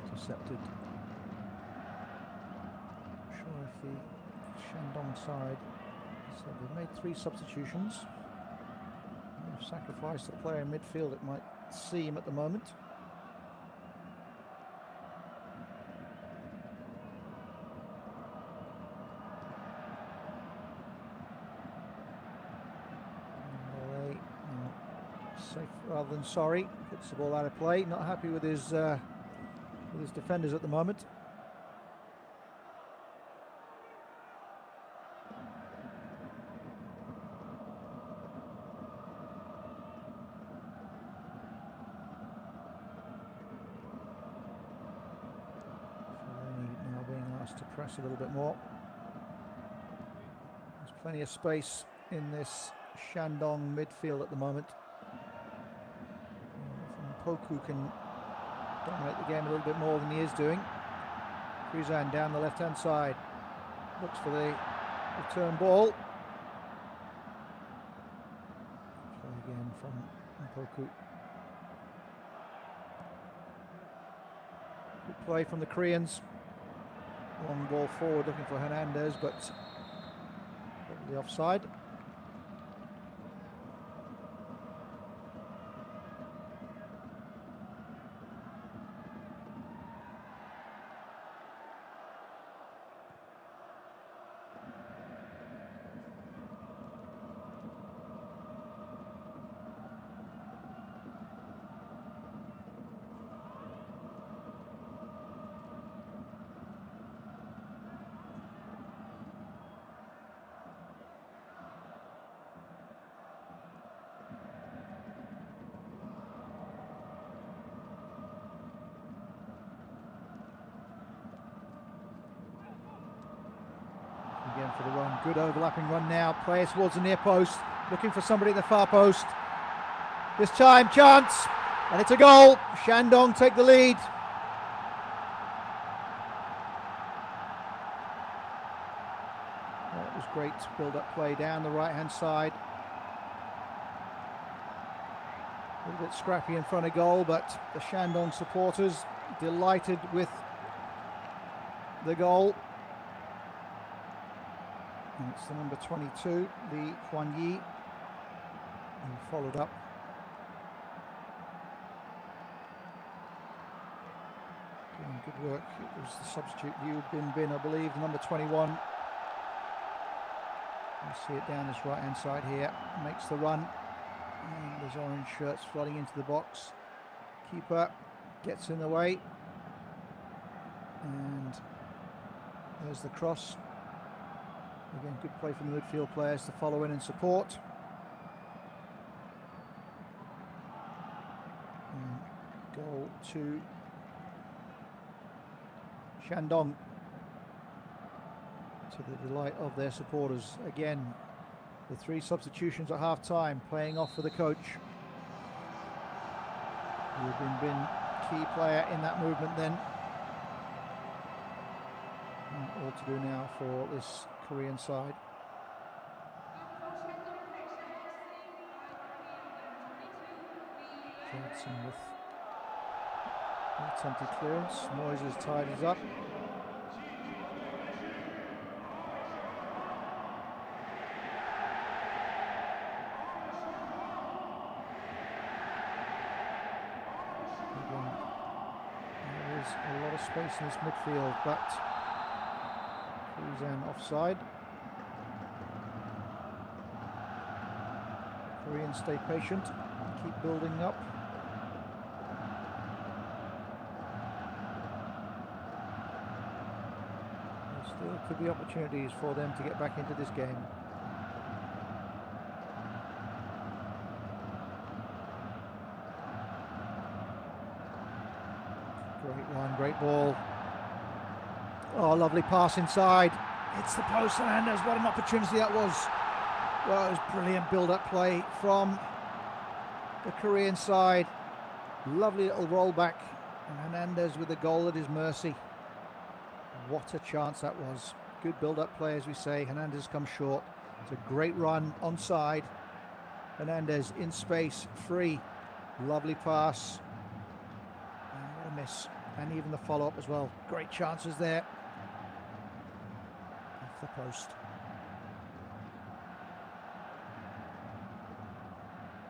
Intercepted. Not sure if the Shandong side, so they've made 3 substitutions. They've sacrificed a player in midfield, it might seem at the moment. Safe rather than sorry, puts the ball out of play. Not happy with his defenders at the moment. Now being asked to press a little bit more. There's plenty of space in this Shandong midfield at the moment. Poku can dominate the game a little bit more than he is doing. Taishan down the left-hand side, looks for the return ball. Play again from Poku. Good play from the Koreans. Long ball forward, looking for Hernandez, but probably offside. Again for the run, good overlapping run now, player towards the near post, looking for somebody at the far post. This time, chance, and it's a goal. Shandong take the lead. That was great build-up play down the right-hand side. A little bit scrappy in front of goal, but the Shandong supporters delighted with the goal. And it's the number 22, Lee Kwan Yi, who followed up. Doing good work. It was the substitute Yu Bin, I believe, number 21. You see it down this right-hand side here. Makes the run. And there's orange shirts flooding into the box. Keeper gets in the way. And there's the cross. Again, good play from the midfield players to follow in and support. And goal to Shandong, to the delight of their supporters. Again, the 3 substitutions at half-time, playing off for the coach. Yu Bin, key player in that movement then. And all to do now for this Korean side. Johnson with an attempted clearance. Moises tidies up. Again, there is a lot of space in this midfield, but Taishan offside. Koreans stay patient, keep building up. There still could be opportunities for them to get back into this game. Great one, great ball. Oh, lovely pass inside. It's the post, Hernandez. What an opportunity that was. Well, it was brilliant build-up play from the Korean side. Lovely little rollback. And Hernandez with the goal at his mercy. What a chance that was. Good build-up play, as we say. Hernandez comes short. It's a great run onside. Hernandez in space, free. Lovely pass. And what a miss. And even the follow-up as well. Great chances there. Off the post.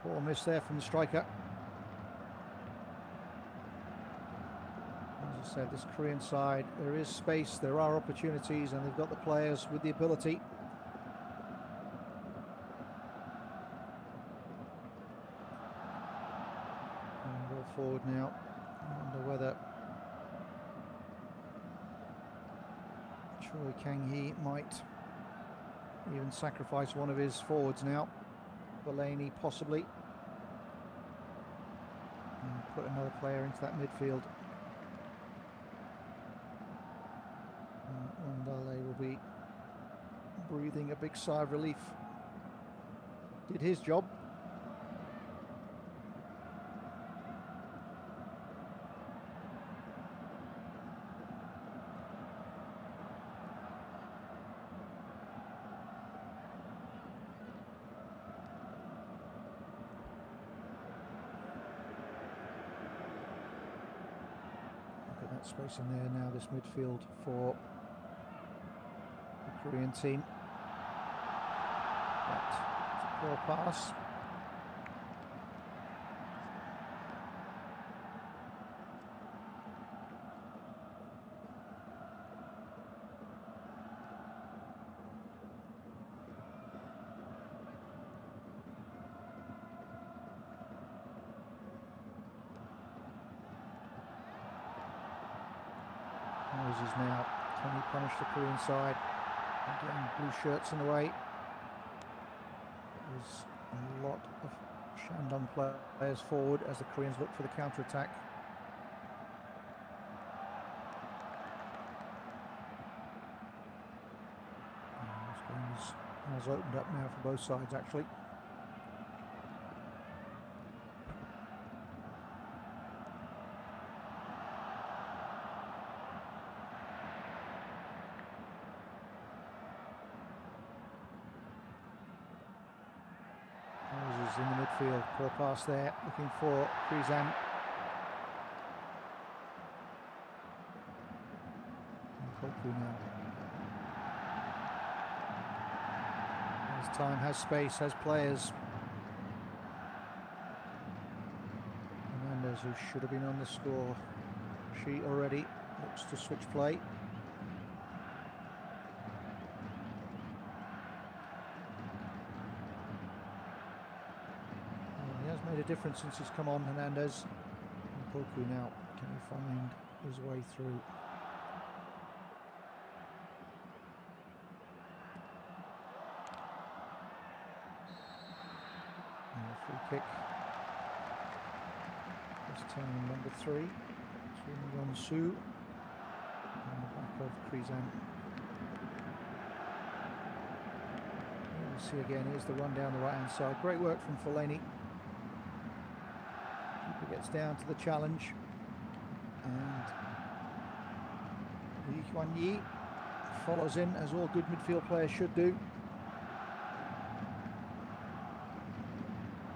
Poor miss there from the striker. As I said, this Korean side, there is space, there are opportunities, and they've got the players with the ability. And ball forward now. I wonder whether Choi Kang-hee might even sacrifice one of his forwards now. Fellaini possibly. And put another player into that midfield. Wandale will be breathing a big sigh of relief. Did his job. Space in there now, this midfield for the Korean team. But it's a poor pass. Moses now, can he punish the Korean side? Again, blue shirts in the way. There's a lot of Shandong players forward as the Koreans look for the counter-attack. This game has opened up now for both sides, actually. In the midfield, poor pass there, looking for Krizan. Now. Has time, has space, has players. Hernandez, who should have been on the score sheet already, looks to switch play. Made a difference since he's come on, Hernandez. And Poku now, can he find his way through? And a free kick. This time number 3, Kim Yong-soo. On the back of Krizan. We'll see again, here's the run down the right hand side. Great work from Fellaini. Gets down to the challenge, and Lee Hwan-yi follows in, as all good midfield players should do.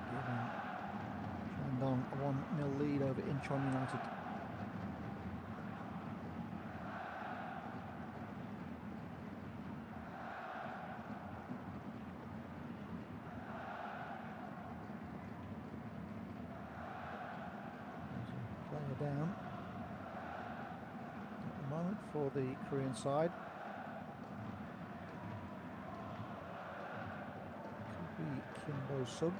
Giving Shandong a 1-0 lead over Incheon United. Down at the moment for the Korean side. Could be Kim Bo-sub.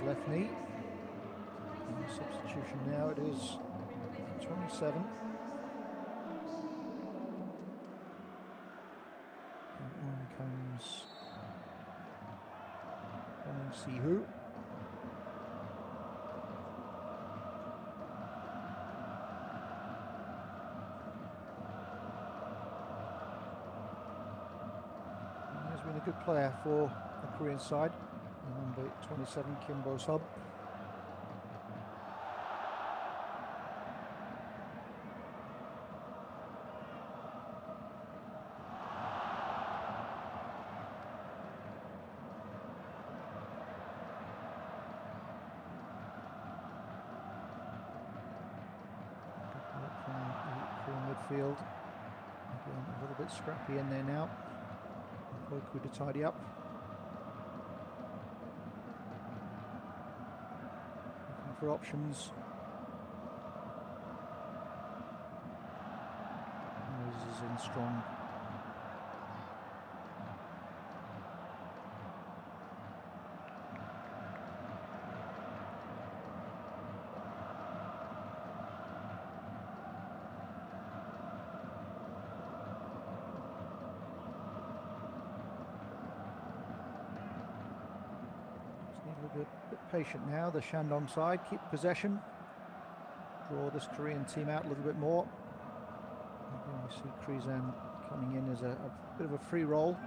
left knee. And the substitution now, it is 27. And on comes Sihu. He's been a good player for the Korean side. Number 27, Kim Bo-sub. Midfield. Again, a little bit scrappy in there now. Poku to tidy up. Looking for options. Moses is in strong. A bit patient now, the Shandong side, keep possession, draw this Korean team out a little bit more. Again, we see Krizan coming in as a bit of a free roll,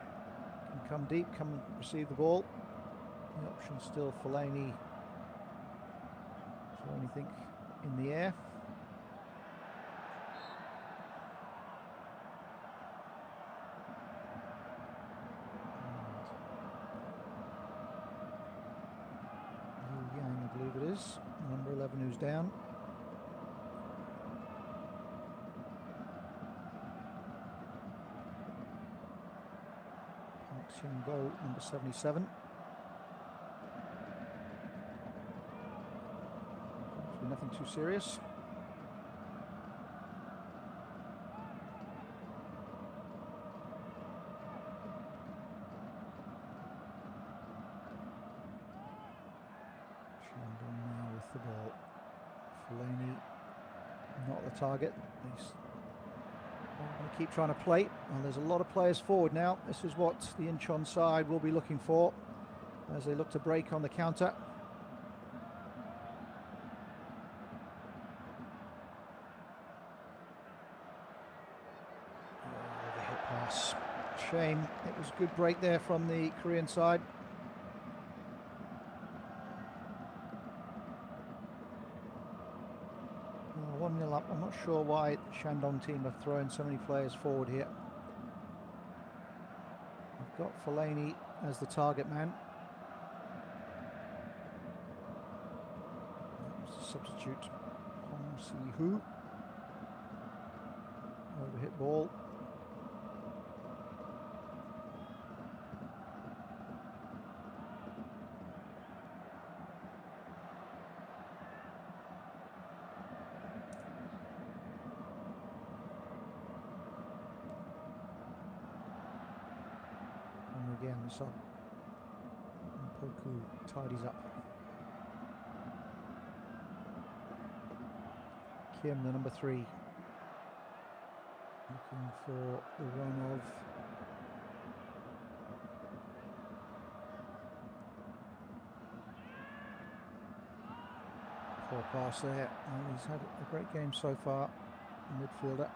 can come deep, come and receive the ball. The option still Fellaini for anything in the air. I believe it is, number 11 who's down. Park Seung-go, number 77. Nothing too serious. Shandong now with the ball. Fellaini not the target. He's going to keep trying to play. Well, there's a lot of players forward now. This is what the Incheon side will be looking for as they look to break on the counter. The hit pass. Shame. It was a good break there from the Korean side. 1-0 up. I'm not sure why the Shandong team have thrown so many players forward here. I've got Fellaini as the target man. Substitute Hong Si-hu. Overhit ball. Again, the sub. Poku tidies up. Kim, the number 3, looking for the run of poor pass there. Well, he's had a great game so far, the midfielder.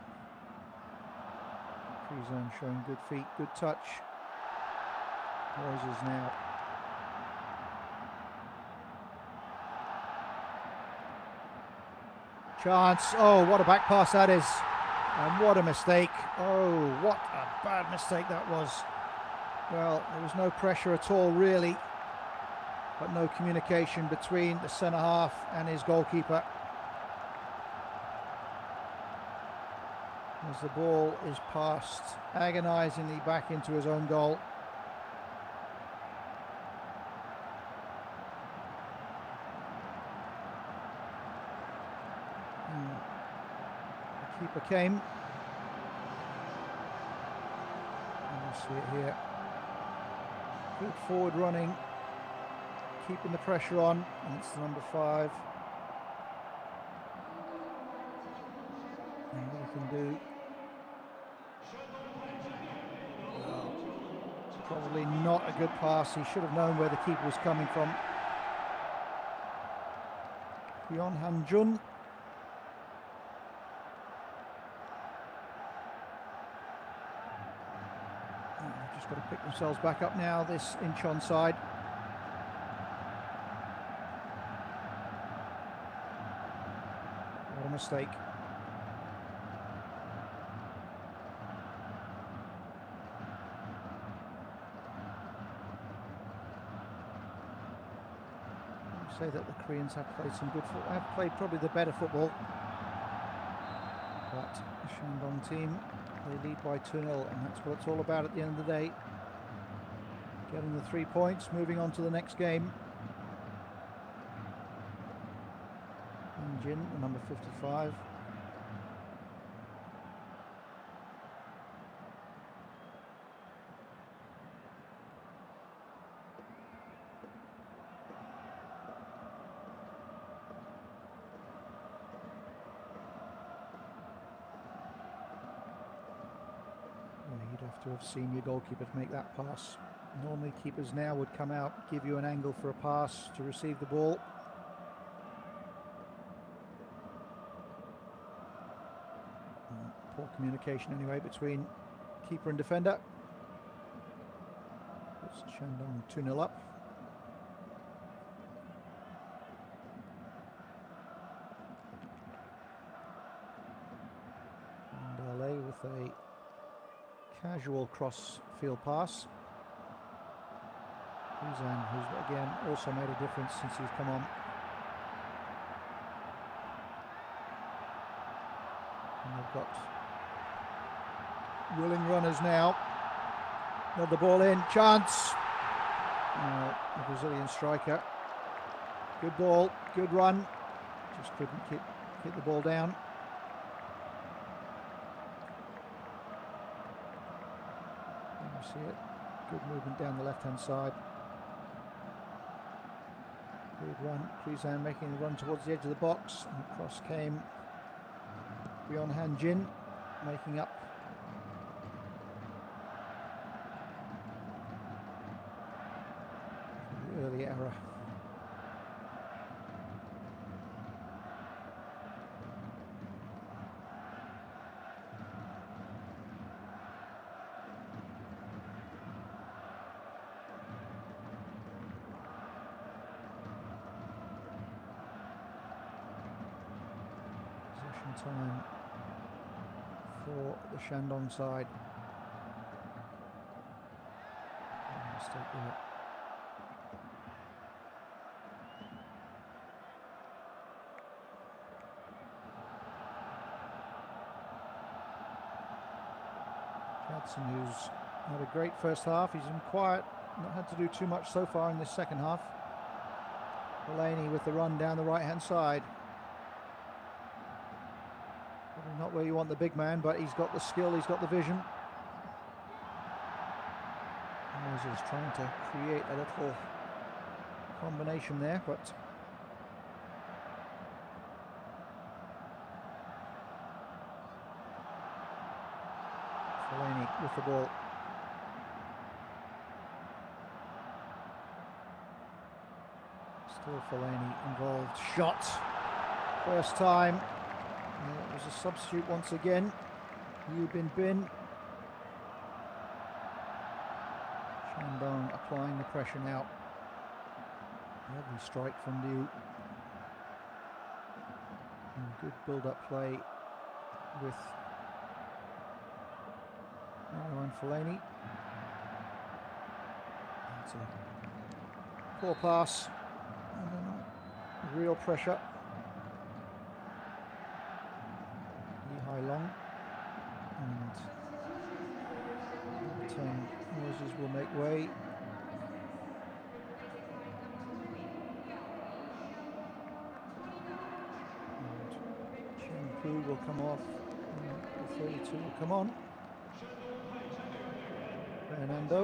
Krizan showing good feet, good touch. Moses now. Chance. Oh, what a back pass that is. And what a mistake. Oh, what a bad mistake that was. Well, there was no pressure at all, really. But no communication between the centre half and his goalkeeper. As the ball is passed agonisingly back into his own goal. The keeper came. And you see it here. Good forward running keeping the pressure on. That's the number 5. And what he can do. Well, probably not a good pass. He should have known where the keeper was coming from. Hyun Han-jun. Just got to pick themselves back up now, this Incheon side. What a mistake. Say that the Koreans have played some good football, have played probably the better football, but the Shandong team, they lead by 2-0, and that's what it's all about at the end of the day. Getting the 3 points, moving on to the next game. Jin, the number 55. You'd have to have seen your goalkeeper to make that pass. Normally keepers now would come out, give you an angle for a pass to receive the ball. Poor communication anyway between keeper and defender. It's Shandong 2-0 up. And LA with a casual cross-field pass. Taishan, who's again also made a difference since he's come on. And they've got willing runners now. Got the ball in, chance. The Brazilian striker. Good ball, good run. Just couldn't hit the ball down. You see it. Good movement down the left-hand side. Good run. Taishan making the run towards the edge of the box. And the cross came. Hyun Han-jin making up. The early error. Time for the Shandong side. Mistake there. Judson, who's had a great first half, he's been quiet, not had to do too much so far in this second half. Delaney with the run down the right hand side. Not where you want the big man, but he's got the skill, he's got the vision. Moses trying to create a little combination there, but Fellaini with the ball. Still Fellaini involved. Shot. First time. It was a substitute once again. Yu Bin. Shandong applying the pressure now. Lovely strike from Liu. And good build-up play with Aaron Fellaini. That's a poor pass. And then real pressure. Long, and number 10 Moses will make way. And Chen will come off, and the 32 will come on. Fernando,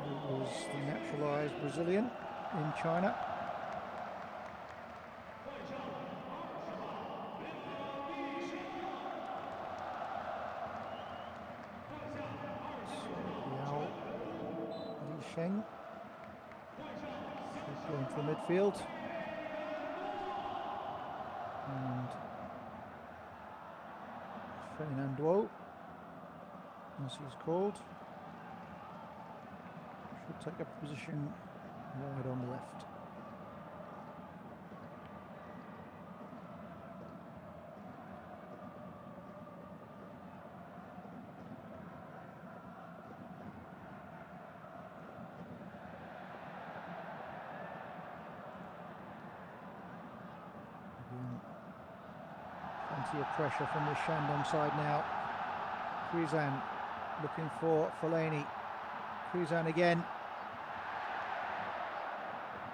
who was the naturalised Brazilian. in China. Taishan going to the midfield, and Fernando, as he's called, should take up a position wide on the left. Plenty of pressure from the Shandong side now. Krizan looking for Fellaini. Krizan again.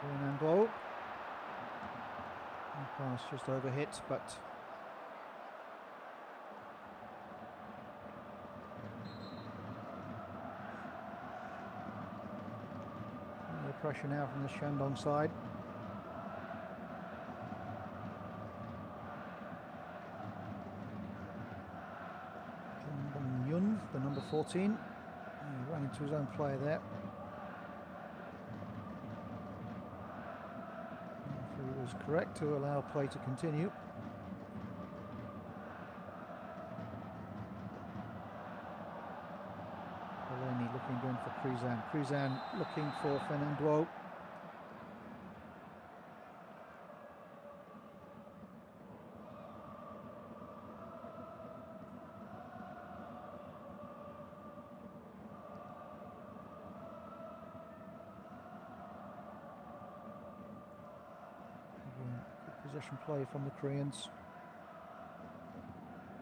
Fernando. Pass just overhit, but the pressure now from the Shandong side. The number 14, he ran into his own player there. He was correct to allow play to continue. Fellaini looking again for Krizan. Krizan looking for Fernando. Possession play from the Koreans.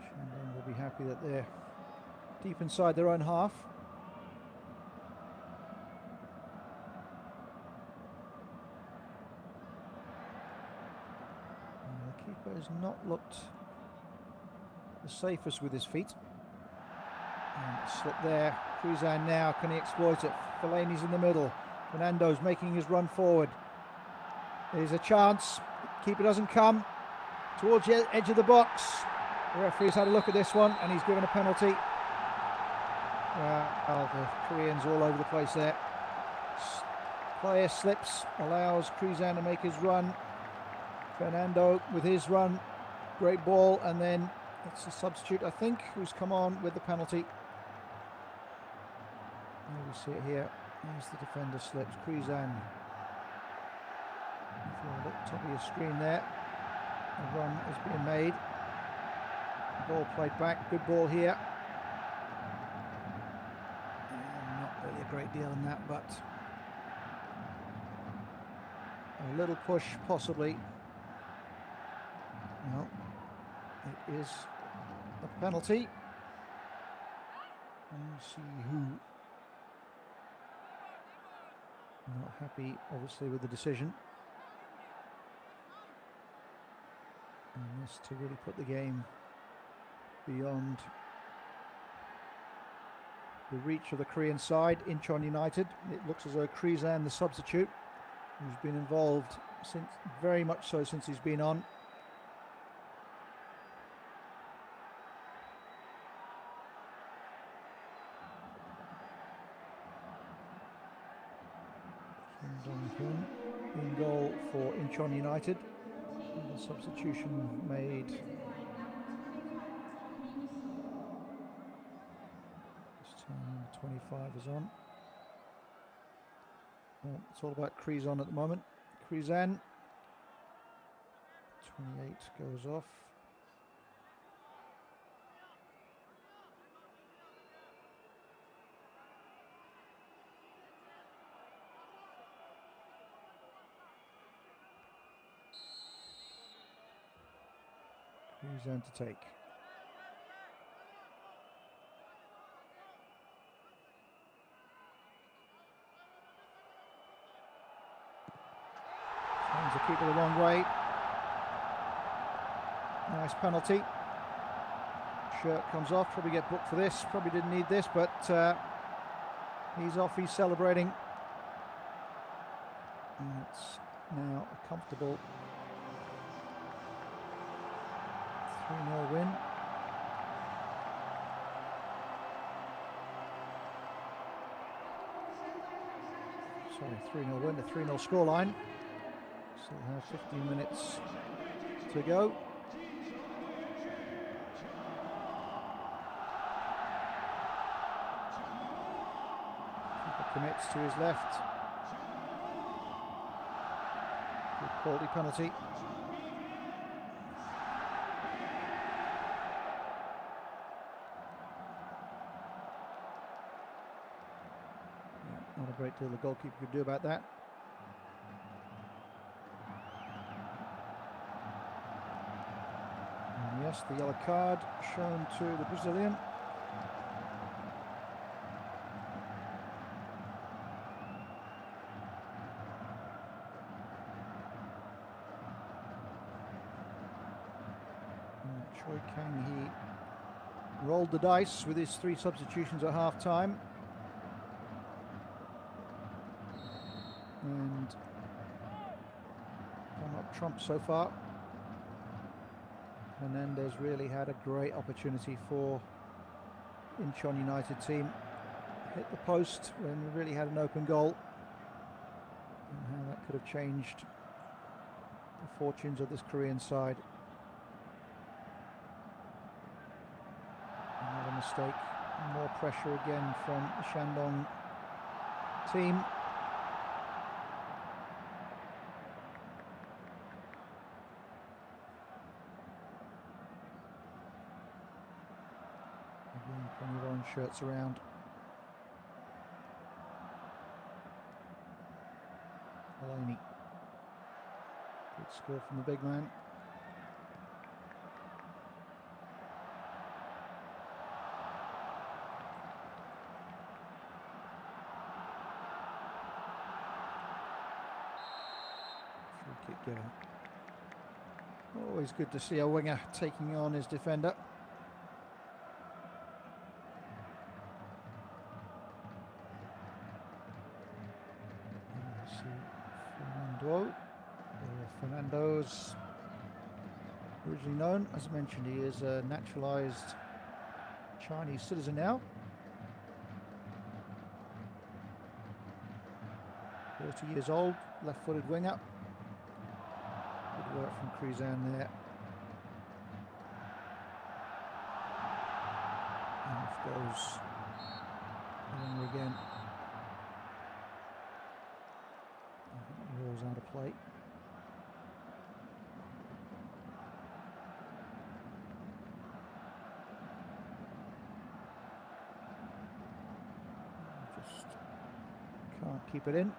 Shandong will be happy that they're deep inside their own half. The keeper has not looked the safest with his feet. And a slip there. Krizan now, can he exploit it? Fellaini's in the middle. Fernando's making his run forward. There's a chance. Keeper doesn't come towards the edge of the box. The referee's had a look at this one and he's given a penalty. Well, the Koreans all over the place there. Player slips, allows Krizan to make his run. Fernando with his run, great ball, and then it's a substitute, I think, who's come on with the penalty. There we see it here. There's the defender slips. Krizan. If you look at the top of your screen there, the run is being made. Ball played back, good ball here. Not really a great deal in that, but a little push possibly. No, it is a penalty. And see who. Not happy, obviously, with the decision. And this to really put the game beyond the reach of the Korean side. Incheon United. It looks as though Krizan, the substitute, who's been involved since, very much so since he's been on. Shandong in goal for Incheon United. And the substitution made. This time 25 is on. Well, it's all about Krizan at the moment. Krizan. 28 goes off. Krizan to take. Sends the keeper the wrong way. Nice penalty. Shirt comes off, probably get booked for this. Probably didn't need this, but he's off, he's celebrating. And it's now a comfortable 3-0 win. Sorry, 3-0 win, a 3-0 scoreline. Still have 15 minutes to go. Keeper commits to his left. Good quality penalty. Not a great deal the goalkeeper could do about that. And yes, the yellow card shown to the Brazilian. Choi Kang Hee rolled the dice with his 3 substitutions at half time. And come up trump so far. Hernandez really had a great opportunity for Incheon United team. Hit the post when we really had an open goal. And how that could have changed the fortunes of this Korean side. Another mistake. More pressure again from the Shandong team. Again, plenty of orange shirts around. Delaney. Good score from the big man. Free kick given. Always good to see a winger taking on his defender. Fernando's originally known. As I mentioned, he is a naturalized Chinese citizen now. 30 years old, left-footed winger. Good work from Taishan there. And off goes the winger again. I think the ball's out of play. Can't keep it in.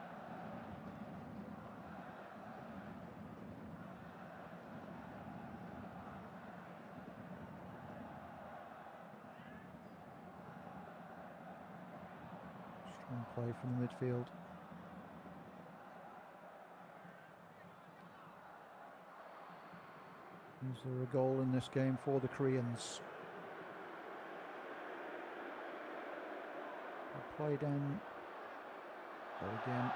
Strong play from the midfield. Is there a goal in this game for the Koreans? Play down. But again,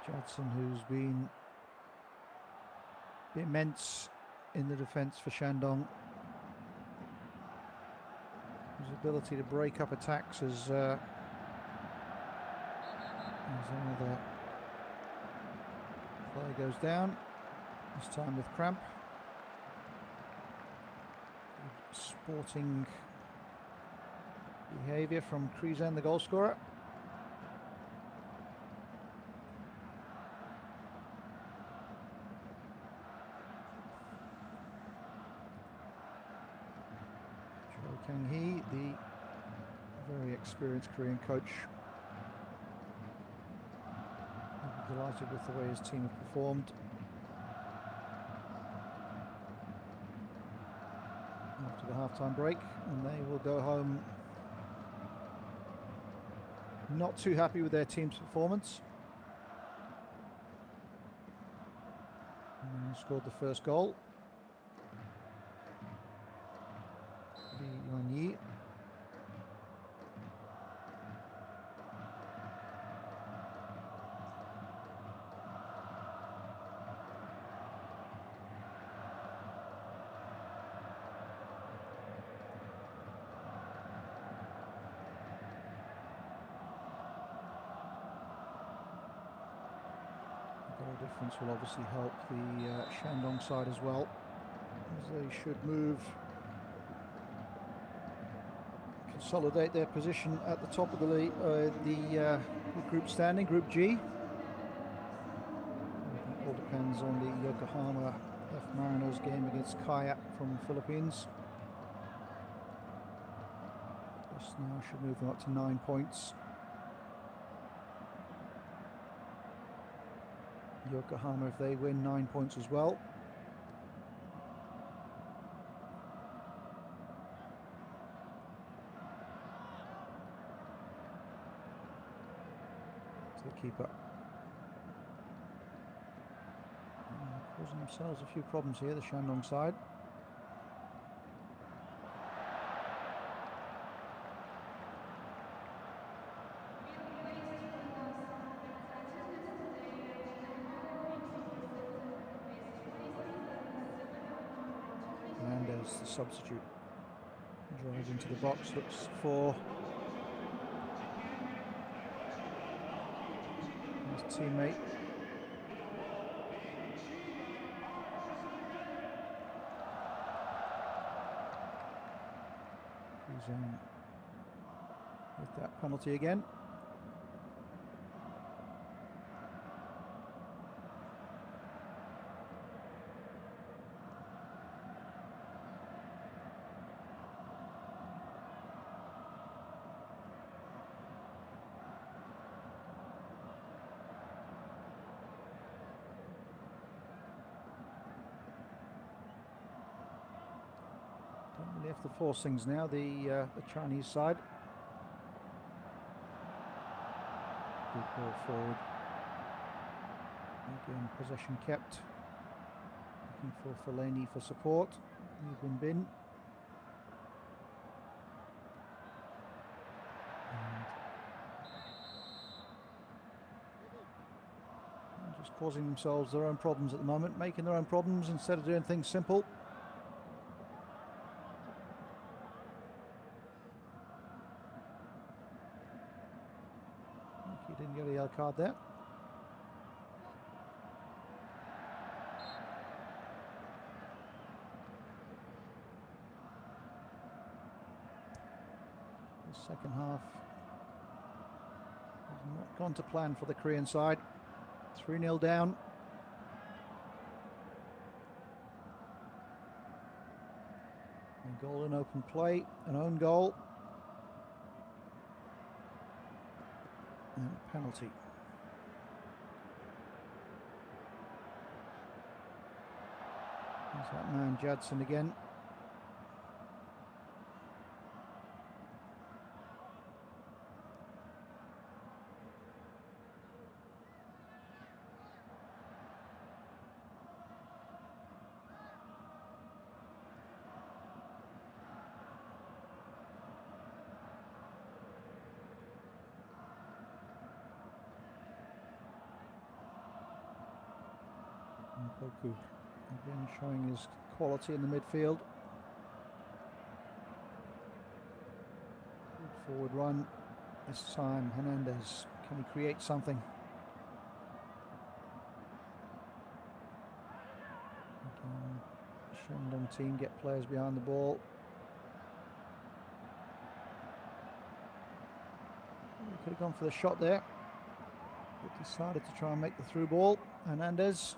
Judson, who's been immense in the defence for Shandong. His ability to break up attacks as another player goes down, this time with cramp. Good sporting behaviour from Taishan, the goal scorer. Kang Hee, the very experienced Korean coach, I'm delighted with the way his team have performed. After the half-time break, and they will go home not too happy with their team's performance. And scored the first goal. Yi. difference will obviously help the Shandong side as well, as they should consolidate their position at the top of the group standing, Group G. Everything all depends on the Yokohama F Marinos game against Kayak from the Philippines. This now should move them up to 9 points. Yokohama, if they win, 9 points as well. To the keeper. Causing themselves a few problems here, the Shandong side. And as the substitute drives into the box, looks for his teammate. He's with that penalty again. Don't really have to force things now, the Chinese side. Good ball forward. Again, possession kept. Looking for Fellaini for support. He's been. And just causing themselves their own problems at the moment, making their own problems instead of doing things simple. He didn't get a yellow card there. The second half has not gone to plan for the Korean side. 3-0 down. A goal in open play, an own goal. And a penalty. There's that man Judson again. Poku again showing his quality in the midfield. Good forward run. This time Hernandez, can he create something? Again, Shandong team get players behind the ball. He could have gone for the shot there, but decided to try and make the through ball. Hernandez.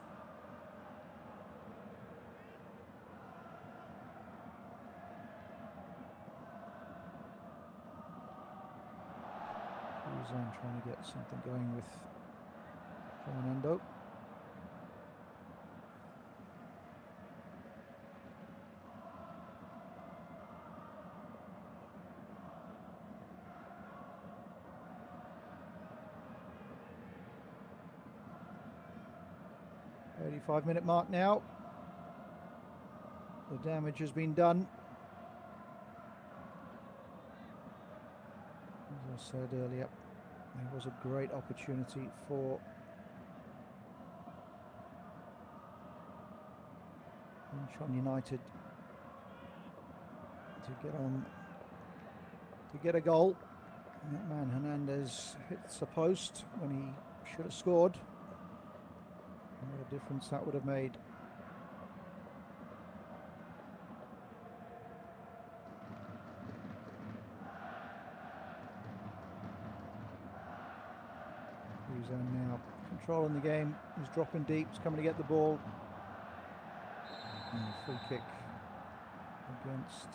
I'm trying to get something going with Fernando. .85-minute mark now. The damage has been done. As I said earlier, there was a great opportunity for Incheon United to get a goal. And that man Hernandez hits the post when he should have scored. And what a difference that would have made. Taishan now controlling the game. He's dropping deep. He's coming to get the ball. And a free kick against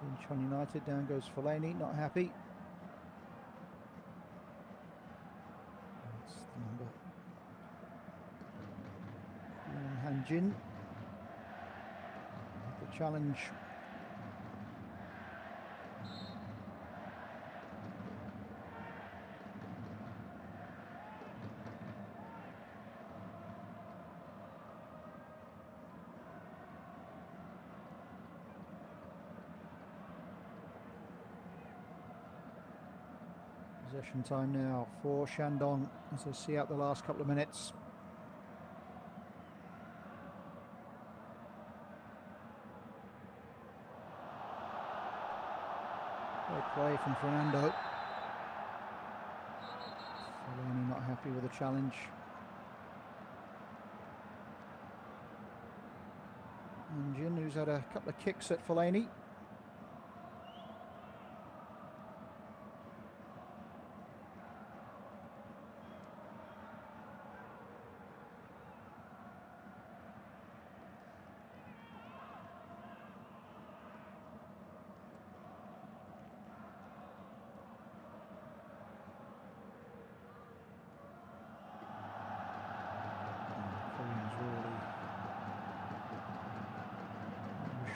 Incheon United. Down goes Fellaini, not happy. That's the number. Hanjin. The challenge. Possession time now for Shandong as they see out the last couple of minutes. Great play from Fernando. Fellaini not happy with the challenge. Incheon, who's had a couple of kicks at Fellaini.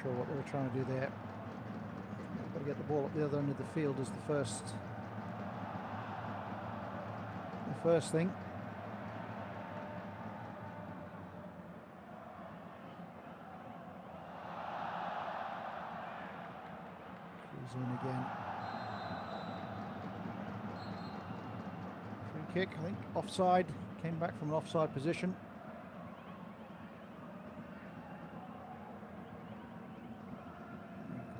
Sure what they were trying to do there. Got to get the ball at the other end of the field is the first thing. He's in again. Free kick, I think, offside. Came back from an offside position.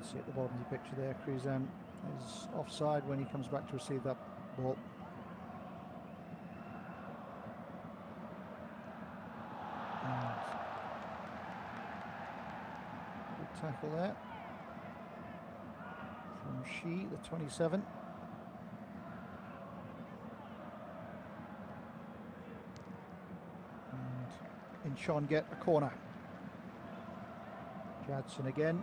See at the bottom of the picture there, Taishan is offside when he comes back to receive that ball. And good tackle there from Shi, the 27. And Incheon get a corner. Jadson again.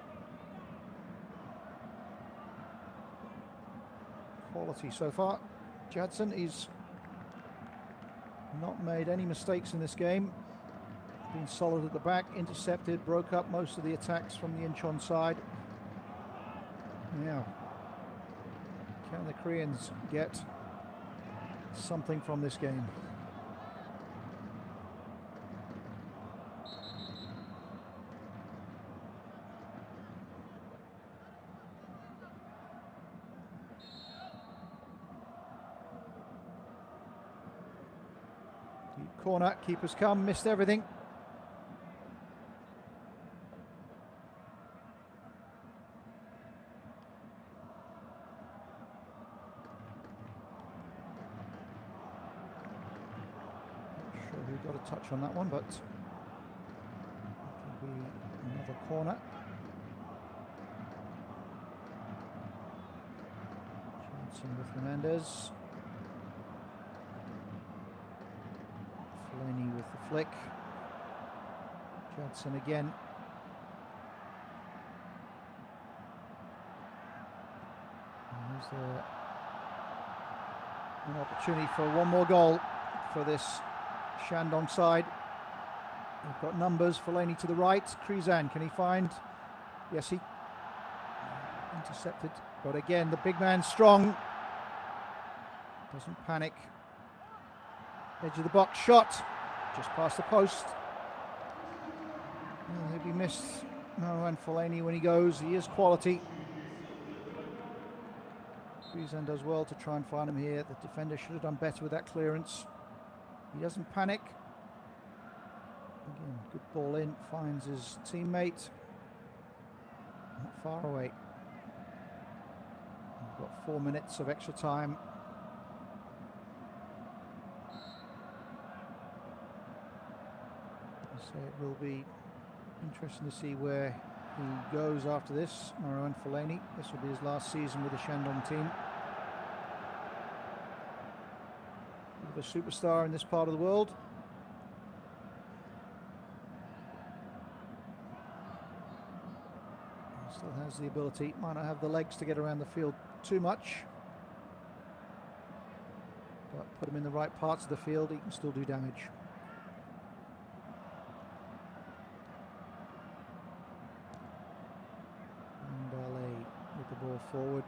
Quality so far. Jadson, he's not made any mistakes in this game. Been solid at the back, intercepted, broke up most of the attacks from the Incheon side. Now, can the Koreans get something from this game? Corner, keepers come, missed everything. Not sure who got a touch on that one, but it could be another corner. Johnson with Hernandez. Fellaini with the flick. Jadson again. And there's an opportunity for one more goal for this Shandong side. They've got numbers. Fellaini to the right. Taishan, can he find? Yes, he intercepted. But again, the big man strong. Doesn't panic. Edge of the box shot, just past the post. Oh, he'll be missed. No, and Fellaini when he goes, he is quality. Taishan does well to try and find him here. The defender should have done better with that clearance. He doesn't panic. Again, good ball in, finds his teammate. Not far away. We've got 4 minutes of extra time. So it will be interesting to see where he goes after this. Marouane Fellaini. This will be his last season with the Shandong team. A superstar in this part of the world. He still has the ability, might not have the legs to get around the field too much, but put him in the right parts of the field, he can still do damage. And Ballet with the ball forward.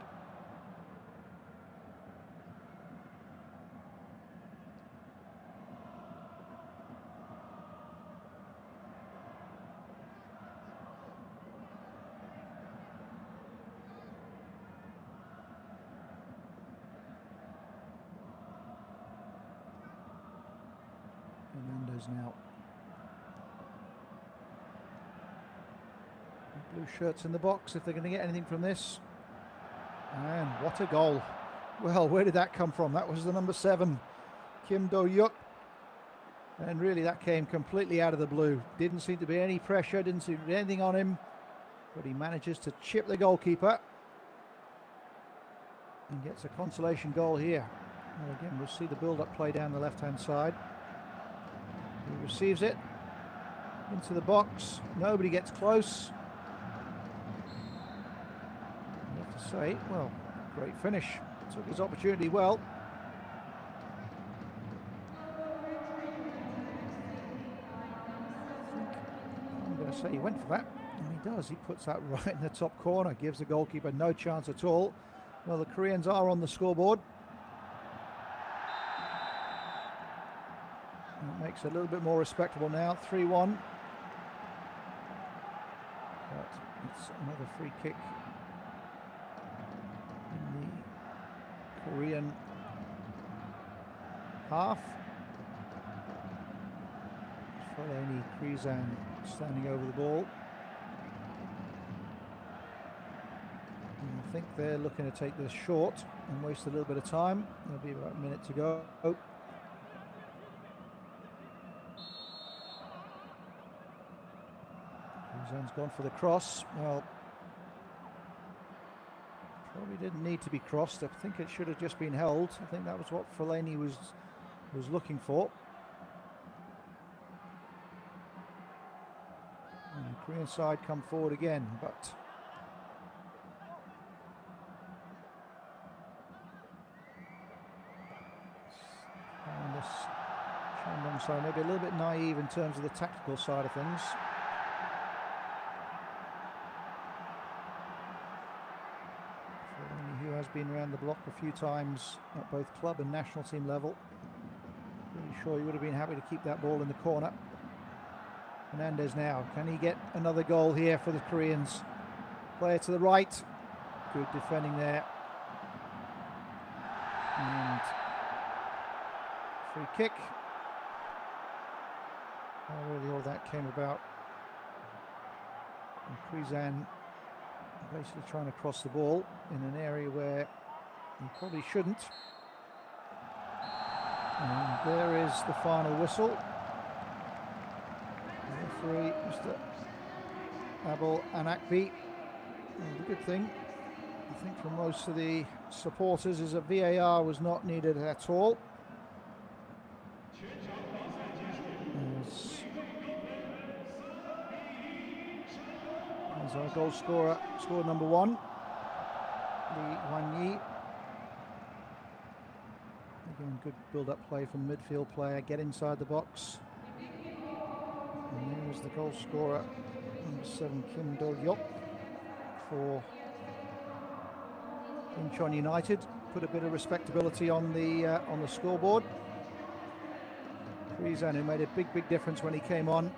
Now blue shirts in the box if they're going to get anything from this. And what a goal. Well, where did that come from? That was the number 7, Kim Do-yuk, and really that came completely out of the blue. Didn't seem to be any pressure, didn't seem to be anything on him, but he manages to chip the goalkeeper and gets a consolation goal here. Well, again, we'll see the build-up play down the left-hand side. He receives it into the box. Nobody gets close. You have to say, well, great finish. Took his opportunity well. I'm going to say he went for that, and he does. He puts that right in the top corner, gives the goalkeeper no chance at all. Well, the Koreans are on the scoreboard. It makes it a little bit more respectable now, 3-1. But it's another free kick in the Korean half. Fellaini, Taishan standing over the ball. And I think they're looking to take this short and waste a little bit of time. There'll be about a minute to go. Taishan's gone for the cross. Well, probably didn't need to be crossed. I think it should have just been held. I think that was what Fellaini was looking for. And the Korean side come forward again, but and this Shandong side maybe a little bit naive in terms of the tactical side of things. Has been around the block a few times at both club and national team level. Pretty sure he would have been happy to keep that ball in the corner. Hernandez now, can he get another goal here for the Koreans? Player to the right, good defending there. And free kick. How really all that came about. And Taishan basically trying to cross the ball in an area where he probably shouldn't. And there is the final whistle. The referee, Mr. Abel Anakbi. And the good thing, I think, for most of the supporters is that VAR was not needed at all. As our goal scorer, scored number 1, Lee Wan-yi. Again, good build-up play from the midfield player, get inside the box. And there's the goal scorer, number 7, Kim Do-yuk, for Incheon United. Put a bit of respectability on the scoreboard. Taishan, who made a big difference when he came on,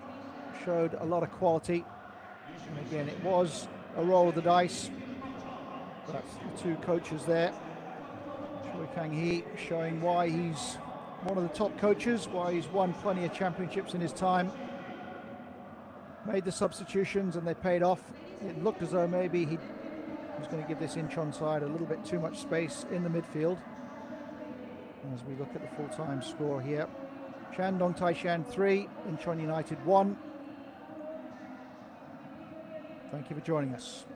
showed a lot of quality. And again, it was a roll of the dice. But the two coaches there, Choi Kang-hee, showing why he's one of the top coaches, why he's won plenty of championships in his time. Made the substitutions and they paid off. It looked as though maybe he was going to give this Incheon side a little bit too much space in the midfield. As we look at the full-time score here, Shandong Taishan 3, Incheon United 1. Thank you for joining us.